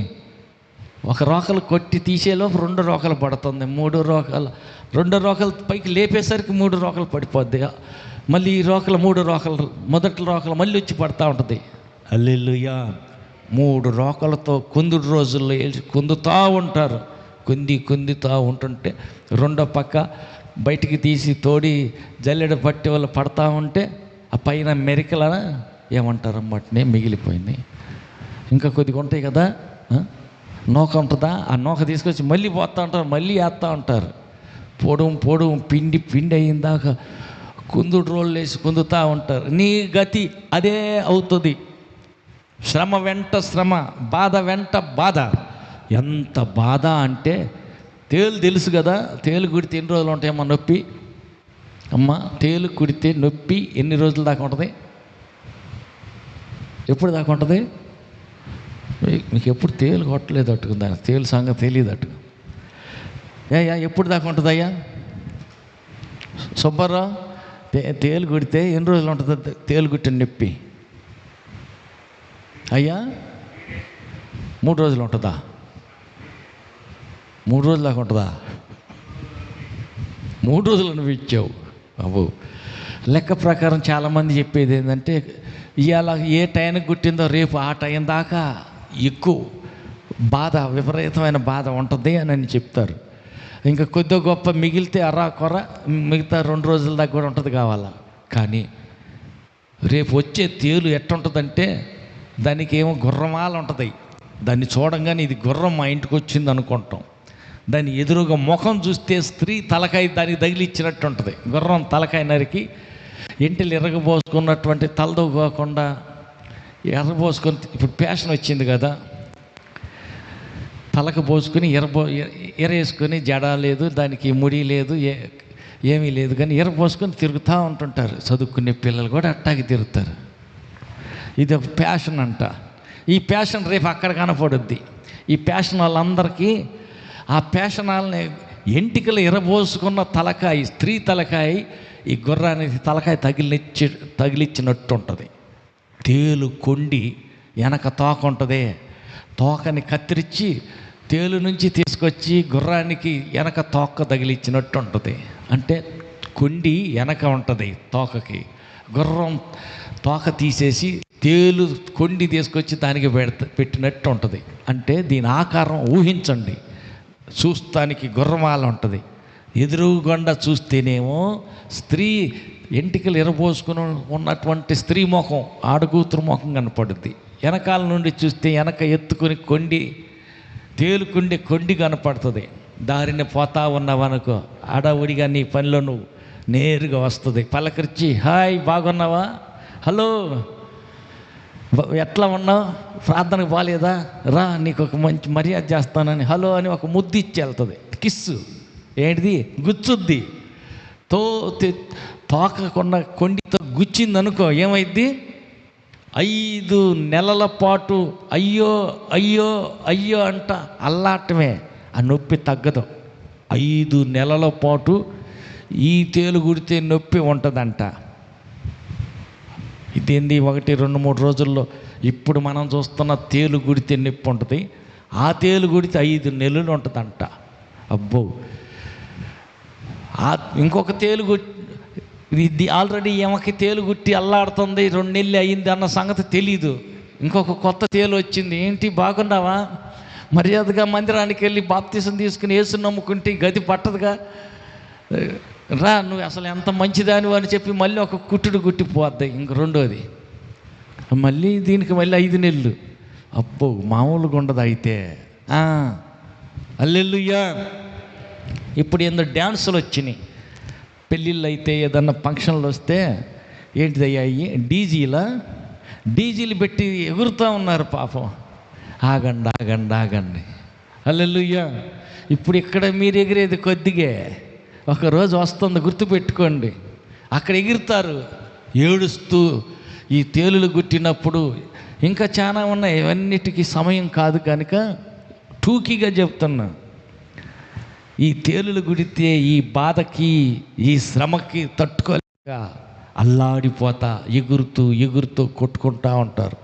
[SPEAKER 2] ఒక రోకలు కొట్టి తీసేలోపు 2 రోకలు పడుతుంది. 2 రోకలు పైకి లేపేసరికి 3 రోకలు పడిపోద్ది. మళ్ళీ ఈ 3 రోకలు, మొదటి రోకలు మళ్ళీ వచ్చి పడతా ఉంటుంది. హల్లెలూయా. 3 రోకలతో కుందుడు రోజుల్లో కుందుతా ఉంటారు. కుందుతా ఉంటుంటే రెండో పక్క బయటికి తీసి తోడి జల్లెడ పట్టి వాళ్ళు పడతా ఉంటే ఆ పైన మెరికల ఏమంటారన్నమాట మిగిలిపోయింది. ఇంకా కొద్దిగా ఉంటాయి కదా, నూక ఉంటుందా, ఆ నూక తీసుకొచ్చి మళ్ళీ పోతూ ఉంటారు, మళ్ళీ వేస్తూ ఉంటారు. పొడుము పిండి అయిందాక కుందుడు రోళ్ళు వేసి కుందుతూ ఉంటారు. నీ గతి అదే అవుతుంది. శ్రమ వెంట శ్రమ, బాధ వెంట బాధ. ఎంత బాధ అంటే తేలు తెలుసు కదా, తేలు కుడితే ఎన్ని రోజులు ఉంటాయమ్మా నొప్పి? అమ్మ, తేలు కుడితే నొప్పి ఎన్ని రోజుల దాకా ఉంటుంది? ఎప్పుడు దాకా ఉంటుంది? మీకు ఎప్పుడు తేలు కొట్టలేదు అట్టుకుందా? తేలు సంగతి తెలియదు అట్టు. ఎప్పుడు దాకా ఉంటుంది అయ్యా సుబ్బారావు? తేలు కుడితే ఎన్ని రోజులు ఉంటుంది తేలు కుట్టిన నొప్పి? అయ్యా 3 రోజులు ఉంటుందా? 3 రోజుల దాకా ఉంటుందా? 3 రోజులు అనిపించావు బాబు. లెక్క ప్రకారం చాలామంది చెప్పేది ఏంటంటే, ఇవాళ ఏ టైంకి కుట్టిందో రేపు ఆ టైం దాకా ఎక్కువ బాధ, విపరీతమైన బాధ ఉంటుంది అని చెప్తారు. ఇంకా కొద్దిగా గొప్ప మిగిలితే కొర మిగతా 2 రోజుల దాకా కూడా ఉంటుంది కావాలా. కానీ రేపు వచ్చే తేలు ఎట్టుంటుందంటే, దానికి ఏమో గుర్రమాల ఉంటుంది. దాన్ని చూడంగానే ఇది గుర్రం మా ఇంటికి వచ్చింది అనుకుంటాం. దాని ఎదురుగా ముఖం చూస్తే స్త్రీ తలకాయ దానికి తగిలిచ్చినట్టు ఉంటుంది. గుర్రం తలకాయ నరికి ఎంటిలు ఎరగబోసుకున్నటువంటి తలదోకోకుండా ఎర్రబోసుకొని, ఇప్పుడు ఫ్యాషన్ వచ్చింది కదా, తలకు పోసుకొని ఎరేసుకొని, జడ లేదు దానికి, ముడి లేదు, ఏమీ లేదు, కానీ ఎర్రబోసుకొని తిరుగుతూ ఉంటుంటారు. చదువుకునే పిల్లలు కూడా అట్టాగి తిరుగుతారు. ఇది ఒక ప్యాషన్ అంట. ఈ ప్యాషన్ రేపు అక్కడ కనపడుద్ది. ఈ ప్యాషన్ వాళ్ళందరికీ ఆ ప్యాషన్ వాళ్ళని ఎంటికలు ఎరబోసుకున్న తలకాయ, స్త్రీ తలకాయ ఈ గుర్రానికి తలకాయ తగిలిచ్చినట్టు ఉంటుంది. తేలు కొండి వెనక తోక ఉంటుంది. తోకని కత్తిరించి తేలు నుంచి తీసుకొచ్చి గుర్రానికి వెనక తోక తగిలిచ్చినట్టు ఉంటుంది. అంటే కొండి వెనక ఉంటుంది తోకకి, గుర్రం తోక తీసేసి తేలు కొండి తీసుకొచ్చి దానికి పెట్టినట్టు ఉంటుంది. అంటే దీని ఆకారం ఊహించండి. చూస్తానికి గుర్రమాల ఉంటుంది. ఎదురుగుండా చూస్తేనేమో స్త్రీ ఎంటికలు ఎరబోసుకుని ఉన్నటువంటి స్త్రీ ముఖం, ఆడకూతురు ముఖం కనపడుద్ది. వెనకాల నుండి చూస్తే వెనక ఎత్తుకుని కొండి, తేలుకుండే కొండి కనపడుతుంది. దారిని పోతా ఉన్నావనుకో, అడవుడిగా నీ పనిలో నువ్వు నేరుగా వస్తుంది. పలకరించి, హాయ్ బాగున్నావా, హలో ఎట్లా ఉన్నావు, ప్రార్థనకు బాగాలేదా, రా నీకు ఒక మంచి మర్యాద చేస్తానని హలో అని ఒక ముద్దు ఇచ్చి వెళ్తుంది. కిస్సు ఏంటిది, గుచ్చుద్ది. తోకకుండా కొండితో గుచ్చింది అనుకో, ఏమైద్ది? 5 నెలల పాటు అయ్యో అయ్యో అయ్యో అంట అల్లాటమే. ఆ నొప్పి తగ్గదు. 5 నెలల పాటు ఈ తేలు కుడితే నొప్పి ఉంటుందంట. ఇదేంది 1, 2, 3 రోజుల్లో ఇప్పుడు మనం చూస్తున్న తేలు గుడితే నొప్పి ఉంటుంది. ఆ తేలు గుడితే 5 నెలలు ఉంటుందంట. అబ్బో, ఇంకొక తేలు ఇది ఆల్రెడీ ఏమకి తేలు గుట్టి అల్లాడుతుంది, 2 నెలలు అయ్యింది అన్న సంగతి తెలీదు. ఇంకొక కొత్త తేలు వచ్చింది. ఏంటి బాగున్నావా, మర్యాదగా మందిరానికి వెళ్ళి బాప్తీసం తీసుకుని యేసుని నమ్ముకుంటే గది పట్టదుగా, రా నువ్వు అసలు ఎంత మంచిదాని అని చెప్పి మళ్ళీ ఒక కుట్టుడు గుట్టిపోద్ది. ఇంక రెండోది మళ్ళీ దీనికి మళ్ళీ 5 నెలలు. అబ్బో, మామూలుగా ఉండదు అయితే. హల్లెలూయా. ఇప్పుడు ఏందో డ్యాన్సులు వచ్చినాయి. పెళ్ళిళ్ళు అయితే ఏదన్నా ఫంక్షన్లు వస్తే ఏంటిదయ్యా అయ్యి డీజీలు పెట్టి ఎగురుతూ ఉన్నారు పాపం. ఆగండి ఆగండి ఆగండి, హల్లెలూయా. ఇప్పుడు ఇక్కడ మీరు ఎగిరేది కొద్దిగే, ఒకరోజు వస్తుంది గుర్తుపెట్టుకోండి. అక్కడ ఎగురుతారు ఏడుస్తూ, ఈ తేలులు గుట్టినప్పుడు. ఇంకా చాలా ఉన్నాయి, ఇవన్నిటికీ సమయం కాదు కనుక టూకీగా చెప్తున్నా. ఈ తేలులు గుడితే ఈ బాధకి ఈ శ్రమకి తట్టుకోలేక అల్లాడిపోతా ఎగురుతూ కొట్టుకుంటూ ఉంటారు.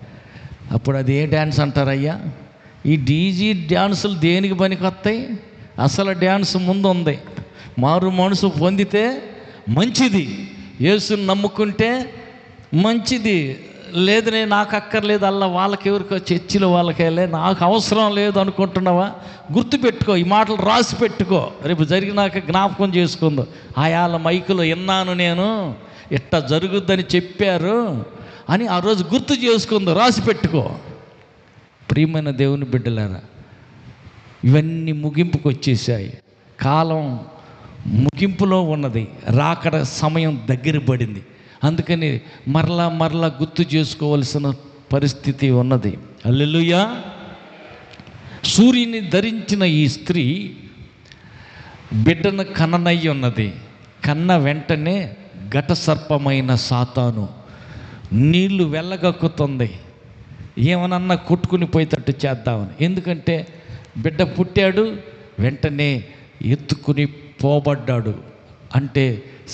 [SPEAKER 2] అప్పుడు అది ఏ డ్యాన్స్ అంటారయ్యా? ఈ డీజీ డ్యాన్సులు దేనికి పనికొస్తాయి? అసలు డ్యాన్స్ ముందు ఉంది. మారు మనసు పొందితే మంచిది, యేసుని నమ్ముకుంటే మంచిది. లేదనే నాకు అక్కర్లేదు, అలా వాళ్ళకి ఎవరికో చర్చిలో వాళ్ళకేలే, నాకు అవసరం లేదు అనుకుంటున్నావా? గుర్తుపెట్టుకో, ఈ మాటలు రాసి పెట్టుకో, రేపు జరిగినాక జ్ఞాపకం చేసుకుందో. ఆయాల మైకులో విన్నాను నేను, ఇట్ట జరుగుద్దని చెప్పారు అని ఆ రోజు గుర్తు చేసుకుందో, రాసి పెట్టుకో. ప్రియమైన దేవుని బిడ్డలారా, ఇవన్నీ ముగింపుకు వచ్చేసాయి. కాలం ముగింపులో ఉన్నది, రాకడ సమయం దగ్గర పడింది. అందుకని మరలా గుర్తు చేసుకోవలసిన పరిస్థితి ఉన్నది. హల్లెలూయా. సూర్యుని ధరించిన ఈ స్త్రీ బిడ్డను కననయ్యి ఉన్నది. కన్న వెంటనే ఘట సర్పమైన సాతాను నీళ్లు వెళ్ళగక్కుతుంది, ఏమనన్నా కొట్టుకుని పోయేటట్టు చేద్దామని. ఎందుకంటే బిడ్డ పుట్టాడు, వెంటనే ఎత్తుకుని పోబడ్డాడు. అంటే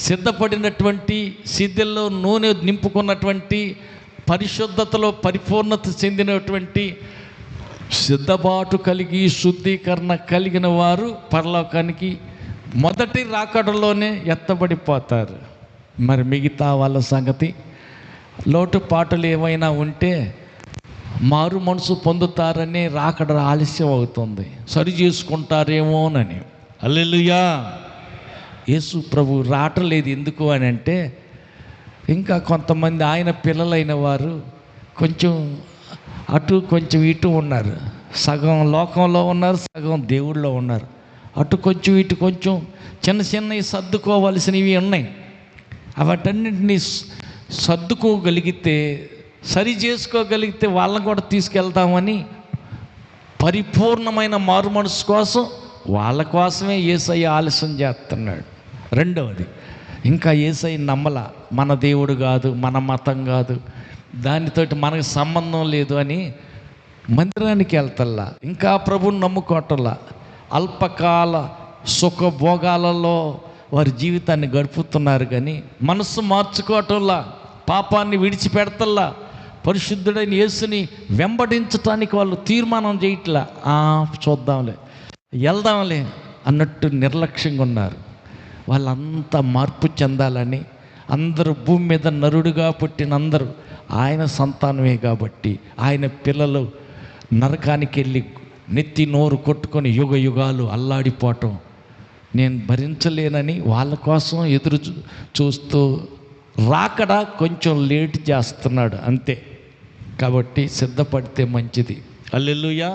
[SPEAKER 2] సిద్ధపడినటువంటి, సిద్ధల్లో నూనె నింపుకున్నటువంటి, పరిశుద్ధతలో పరిపూర్ణత చెందినటువంటి, సిద్ధపాటు కలిగి శుద్ధీకరణ కలిగిన వారు పరలోకానికి మొదటి రాకడలోనే ఎత్తబడిపోతారు. మరి మిగతా వాళ్ళ సంగతి? లోటుపాటులు ఏమైనా ఉంటే మారు మనసు పొందుతారని రాకడ ఆలస్యం అవుతుంది, సరి చేసుకుంటారేమోనని. హల్లెలూయా. యేసు ప్రభు రావట్లేదు. ఎందుకు అని అంటే, ఇంకా కొంతమంది ఆయన పిల్లలైన వారు కొంచెం అటు కొంచెం ఇటు ఉన్నారు. సగం లోకంలో ఉన్నారు, సగం దేవుళ్ళలో ఉన్నారు. అటు కొంచెం ఇటు కొంచెం చిన్నవి సర్దుకోవలసినవి ఉన్నాయి. వాటన్నింటినీ సర్దుకోగలిగితే, సరి చేసుకోగలిగితే వాళ్ళని కూడా తీసుకెళ్తామని పరిపూర్ణమైన మారు మనసు కోసం, వాళ్ళ కోసమే యేసయ్య ఆలస్యం చేస్తున్నాడు. రెండవది, ఇంకా యేసయ్య నమ్మల, మన దేవుడు కాదు, మన మతం కాదు, దానితోటి మనకు సంబంధం లేదు అని మందిరానికి వెళ్తల్లా, ఇంకా ప్రభుని నమ్ముకోవటంలా, అల్పకాల సుఖభోగాలలో వారి జీవితాన్ని గడుపుతున్నారు. కానీ మనస్సు మార్చుకోవటంలా, పాపాన్ని విడిచిపెడతల్లా, పరిశుద్ధుడైన యేసుని వెంబడించటానికి వాళ్ళు తీర్మానం చేయట్లా. చూద్దాంలే, వెళ్దాంలే అన్నట్టు నిర్లక్ష్యంగా ఉన్నారు. వాళ్ళంతా మార్పు చెందాలని, అందరూ భూమి మీద నరుడుగా పుట్టిన అందరూ ఆయన సంతానమే కాబట్టి, ఆయన పిల్లలు నరకానికి వెళ్ళి నెత్తి నోరు కొట్టుకొని యుగ యుగాలు అల్లాడిపోవటం నేను భరించలేనని వాళ్ళ కోసం ఎదురు చూస్తూ రాకడ కొంచెం లేట్ చేస్తున్నాడు అంతే. కాబట్టి సిద్ధపడితే మంచిది. హల్లెలూయా.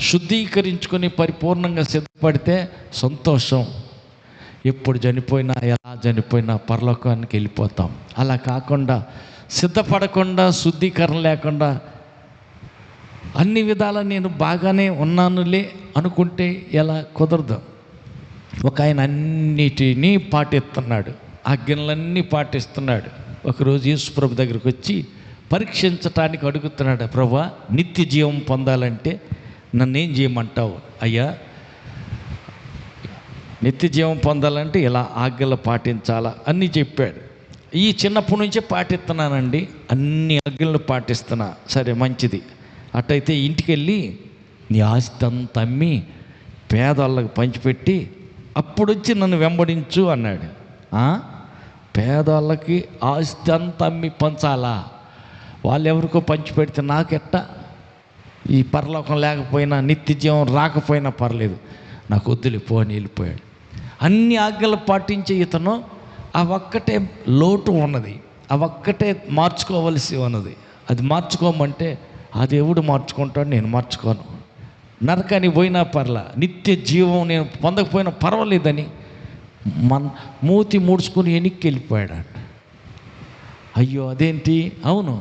[SPEAKER 2] శుద్ధీకరించుకొని పరిపూర్ణంగా సిద్ధపడితే సంతోషం. ఎప్పుడు చనిపోయినా, ఎలా చనిపోయినా పరలోకానికి వెళ్ళిపోతాం. అలా కాకుండా సిద్ధపడకుండా, శుద్ధీకరణ లేకుండా, అన్ని విధాలా నేను బాగానే ఉన్నానులే అనుకుంటే ఎలా? కుదరదు. ఒక ఆయన అన్నిటినీ పాటిస్తున్నాడు, ఆజ్ఞలన్నీ పాటిస్తున్నాడు. ఒకరోజు యేసు ప్రభు దగ్గరికి వచ్చి పరీక్షించటానికి అడుగుతున్నాడు, ప్రభువా, నిత్య జీవం పొందాలంటే నన్నేం చేయమంటావు? అయ్యా, నిత్య జీవం పొందాలంటే ఇలా ఆజ్ఞలు పాటించాలా అన్నీ చెప్పాడు. ఈ చిన్నప్పటి నుంచే పాటిస్తున్నానండి, అన్ని ఆజ్ఞలు పాటిస్తున్నా. సరే, మంచిది. అటైతే ఇంటికి వెళ్ళి నీ ఆస్తి అంతా అమ్మి పేదవాళ్ళకి పంచిపెట్టి అప్పుడు వచ్చి నన్ను వెంబడించు అన్నాడు. పేదవాళ్ళకి ఆస్తి అంతా అమ్మి పంచాలా? వాళ్ళు ఎవరికో పంచిపెడితే నాకెట్టా? ఈ పరలోకం లేకపోయినా, నిత్య జీవం రాకపోయినా పర్లేదు, నాకు వద్దులే పో అని వెళ్ళిపోయాడు. అన్ని ఆజ్ఞలు పాటించే ఇతను ఆ ఒక్కటే లోటు ఉన్నది, ఆ ఒక్కటే మార్చుకోవలసి ఉన్నది. అది మార్చుకోమంటే ఆ దేవుడు మార్చుకుంటాడు, నేను మార్చుకోను. నరకానికి పోయినా పర్లా, నిత్య జీవం నేను పొందకపోయినా పర్వాలేదని మూతి ముడుచుకుని వెనక్కి వెళ్ళిపోయాడు. అయ్యో అదేంటి? అవును,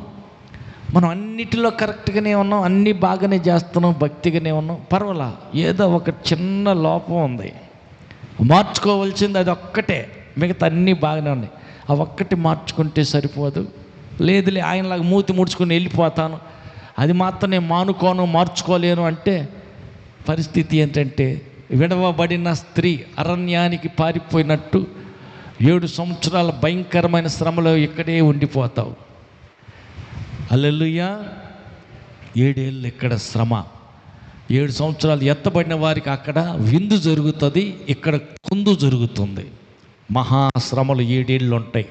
[SPEAKER 2] మనం అన్నిటిలో కరెక్ట్గానే ఉన్నాం, అన్నీ బాగానే చేస్తున్నాం, భక్తిగానే ఉన్నాం, పర్వాలా, ఏదో ఒక చిన్న లోపం ఉంది, మార్చుకోవాల్సింది అది ఒక్కటే, మిగతా అన్నీ బాగానే ఉన్నాయి, ఆ ఒక్కటి మార్చుకుంటే సరిపోదు. లేదులే ఆయనలాగా మూతి ముడుచుకుని వెళ్ళిపోతాను, అది మాత్రం నేను మార్చుకోలేను అంటే పరిస్థితి ఏంటంటే, విడవబడిన స్త్రీ అరణ్యానికి పారిపోయినట్టు 7 సంవత్సరాల భయంకరమైన శ్రమలో ఇక్కడే ఉండిపోతావు. హల్లెలూయా. 7 ఏళ్ళు ఇక్కడ శ్రమ, 7 సంవత్సరాలు ఎత్తబడిన వారికి అక్కడ విందు జరుగుతుంది, ఇక్కడ కుందు జరుగుతుంది. మహాశ్రమలు 7 ఏళ్ళు ఉంటాయి.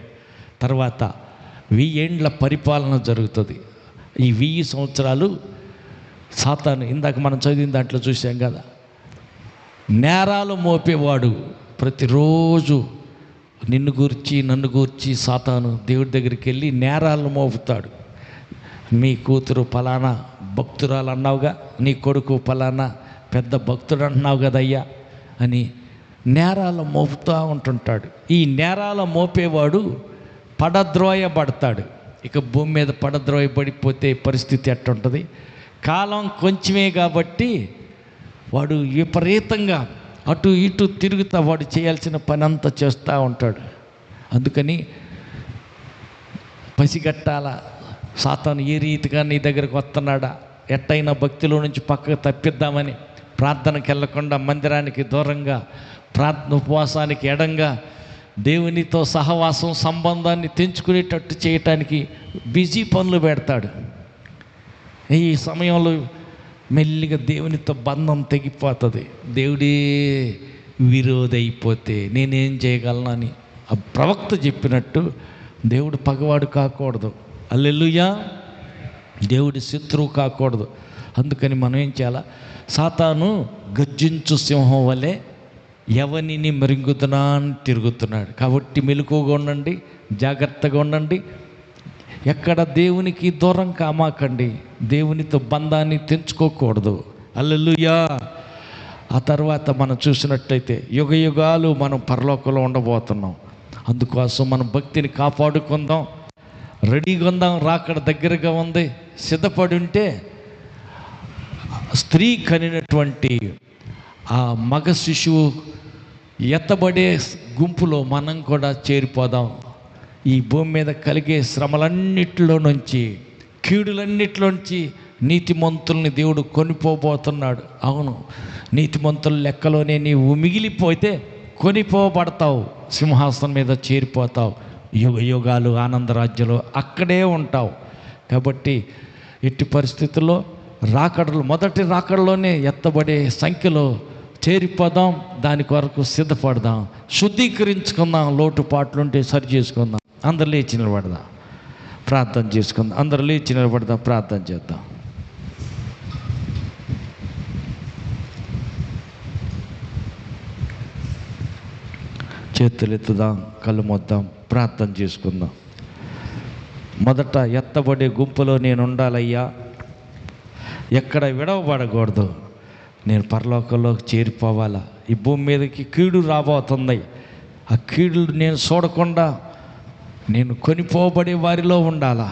[SPEAKER 2] తర్వాత 1000 ఏండ్ల పరిపాలన జరుగుతుంది. ఈ 1000 సంవత్సరాలు సాతాను, ఇందాక మనం చదివిన దాంట్లో చూసాం కదా, నేరాలు మోపేవాడు ప్రతిరోజు నిన్ను గూర్చి నన్ను గూర్చి సాతాను దేవుడి దగ్గరికి వెళ్ళి నేరాలను మోపుతాడు. మీ కూతురు ఫలానా భక్తురాలు అన్నావుగా, నీ కొడుకు ఫలానా పెద్ద భక్తుడు అంటున్నావు కదయ్యా అని నేరాలు మోపుతూ ఉంటుంటాడు. ఈ నేరాలు మోపేవాడు పడద్రోయబడతాడు. ఇక భూమి మీద పడద్రోయబడిపోతే పరిస్థితి ఎట్టుంటుంది? కాలం కొంచెమే కాబట్టి వాడు విపరీతంగా అటు ఇటు తిరుగుతా వాడు చేయాల్సిన పని అంతా చేస్తూ ఉంటాడు. అందుకని పసిగట్టాల, సాతాను ఏ రీతిగా నీ దగ్గరకు వస్తున్నాడా, ఎట్టయినా భక్తిలో నుంచి పక్కకు తప్పిద్దామని ప్రార్థనకి వెళ్ళకుండా మందిరానికి దూరంగా, ఉపవాసానికి ఎడంగా, దేవునితో సహవాసం సంబంధాన్ని తెంచుకునేటట్టు చేయటానికి బిజీ పనులు పెడతాడు. ఈ సమయంలో మెల్లిగా దేవునితో బంధం తెగిపోతుంది. దేవుడే విరోధి అయిపోతే నేనేం చేయగలను అని ఆ ప్రవక్త చెప్పినట్టు దేవుడు పగవాడు కాకూడదు. హల్లెలూయా. దేవుడి శత్రువు కాకూడదు. అందుకని మనం ఏం చేయాలా? సాతాను గర్జించు సింహం వలె ఎవరిని మృంగుతున్నా అని తిరుగుతున్నాడు. కాబట్టి మెలకువగా ఉండండి, జాగ్రత్తగా ఉండండి, ఎక్కడ దేవునికి దూరం కామాకండి, దేవునితో బంధాన్ని తెంచుకోకూడదు. హల్లెలూయా. ఆ తర్వాత మనం చూసినట్టయితే యుగ యుగాలు మనం పరలోకంలో ఉండబోతున్నాం. అందుకోసం మనం భక్తిని కాపాడుకుందాం, రెడీగా ఉందాం. రాకడ దగ్గరగా ఉంది, సిద్ధపడి ఉంటే స్త్రీ కనినటువంటి ఆ మగ శిశువు ఎత్తబడే గుంపులో మనం కూడా చేరిపోదాం. ఈ భూమి మీద కలిగే శ్రమలన్నిటిలో నుంచి, కీడులన్నిటిలోంచి నీతిమంతుల్ని దేవుడు కొనిపోబోతున్నాడు. అవును, నీతిమంతుల లెక్కలోనే నీవు మిగిలిపోతే కొనిపోబడతావు, సింహాసనం మీద చేరిపోతావు, యుగ యుగాలు ఆనందరాజ్యంలో అక్కడే ఉంటావు. కాబట్టి ఎట్టి పరిస్థితుల్లో రాకడలు, మొదటి రాకడలోనే ఎత్తబడే సంఖ్యలో చేరిపోదాం. దాని కొరకు సిద్ధపడదాం, శుద్ధీకరించుకుందాం, లోటుపాట్లుంటే సరి చేసుకుందాం. అందరు లేచి నిలబడదాం, ప్రార్థన చేసుకుందాం. అందరు లేచి నిలబడదాం, ప్రార్థన చేద్దాం. చేతులు ఎత్తుదాం, కళ్ళు మొద్దాం, ప్రార్థన చేసుకుందాం. మొదట ఎత్తబడే గుంపులో నేను ఉండాలయ్యా, ఎక్కడ విడవబడకూడదు, నేను పరలోకంలోకి చేరిపోవాలా. ఈ భూమి మీదకి కీడు రాబోతుంది, ఆ కీడు నేను చూడకుండా నేను కొనిపోబడే వారిలో ఉండాలా.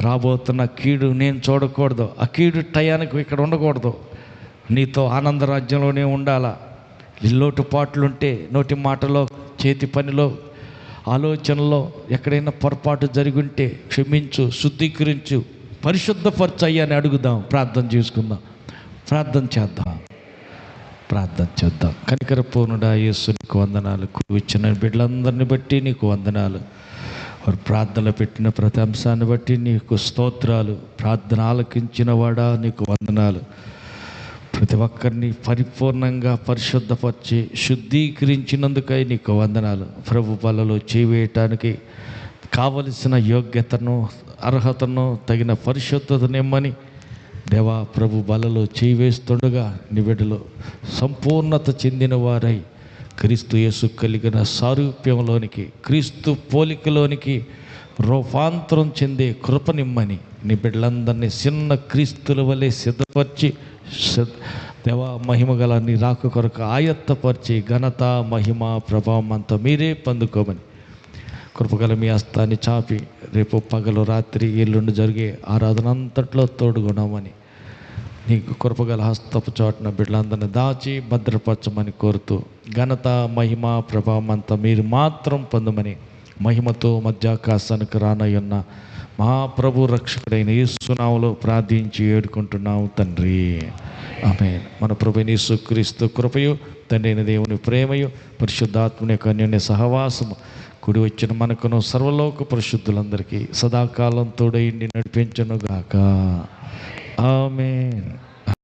[SPEAKER 2] రాబోతున్న కీడు నేను చూడకూడదు, ఆ కీడు టయానికి ఇక్కడ ఉండకూడదు, నీతో ఆనందరాజ్యంలోనే ఉండాలా. లోటుపాట్లుంటే నోటి మాటలో, చేతి పనిలో, ఆలోచనలో ఎక్కడైనా పొరపాటు జరిగుంటే క్షమించు, శుద్ధీకరించు, పరిశుద్ధపరచు అయ్యా అని అడుగుదాం. ప్రార్థన చేసుకుందాం, ప్రార్థన చేద్దాం, ప్రార్థన చేద్దాం. కనికరపూర్ణుడా యేసు నీకు వందనాలు. ఇచ్చిన బిడ్డలందరిని బట్టి నీకు వందనాలు. వారు ప్రార్థనలు పెట్టిన ప్రతి అంశాన్ని బట్టి నీకు స్తోత్రాలు. ప్రార్థన ఆలకించిన వాడా నీకు వందనాలు. ప్రతి ఒక్కరిని పరిపూర్ణంగా పరిశుద్ధపరిచి శుద్ధీకరించినందుకై నీకు వందనాలు. ప్రభు బలలో చేయవేయటానికి కావలసిన యోగ్యతను, అర్హతను, తగిన పరిశుద్ధతను ఇమ్మని దేవా ప్రభు బలలో చేయివేస్తుండగా నీ బిడ్డలు సంపూర్ణత చెందిన వారై క్రీస్తు యేసు కలిగిన సారూప్యంలోనికి, క్రీస్తు పోలికలోనికి రూపాంతరం చెందే కృపనిమ్మని నీ బిడ్డలందరినీ చిన్న క్రీస్తుల వలె సిద్ధపరిచి దేవా మహిమ గల నీ రాక కొరకు ఆయత్తపరిచి ఘనత మహిమ ప్రభావం అంతా మీరే పొందుకోమని కృపగల మీ హస్తాన్ని చాపి రేపు పగలు రాత్రి ఎల్లుండి జరిగే ఆరాధన అంతట్లో తోడుగుణమని నీకు కృపగల హస్తపు చోటున బిడ్డలందరినీ దాచి భద్రపరచమని కోరుతూ ఘనత మహిమ ప్రభావం అంతా మీరు మాత్రం పొందమని మహిమతో మధ్యాకాశానికి రానయ్యున్న మా ప్రభు రక్షకుడైన యేసు నామములో ప్రార్థించి వేడుకుంటున్నాము తండ్రి. ఆమేన్. మన ప్రభువైన యేసుక్రీస్తు కృపయు తండ్రి అయిన దేవుని ప్రేమయు పరిశుద్ధాత్మని యొక్క అన్యోన్య సహవాసము కూడి వచ్చిన మనకును సర్వలోక పరిశుద్ధులందరికీ సదాకాలం తోడైండి నడిపించునుగాక. ఆమేన్.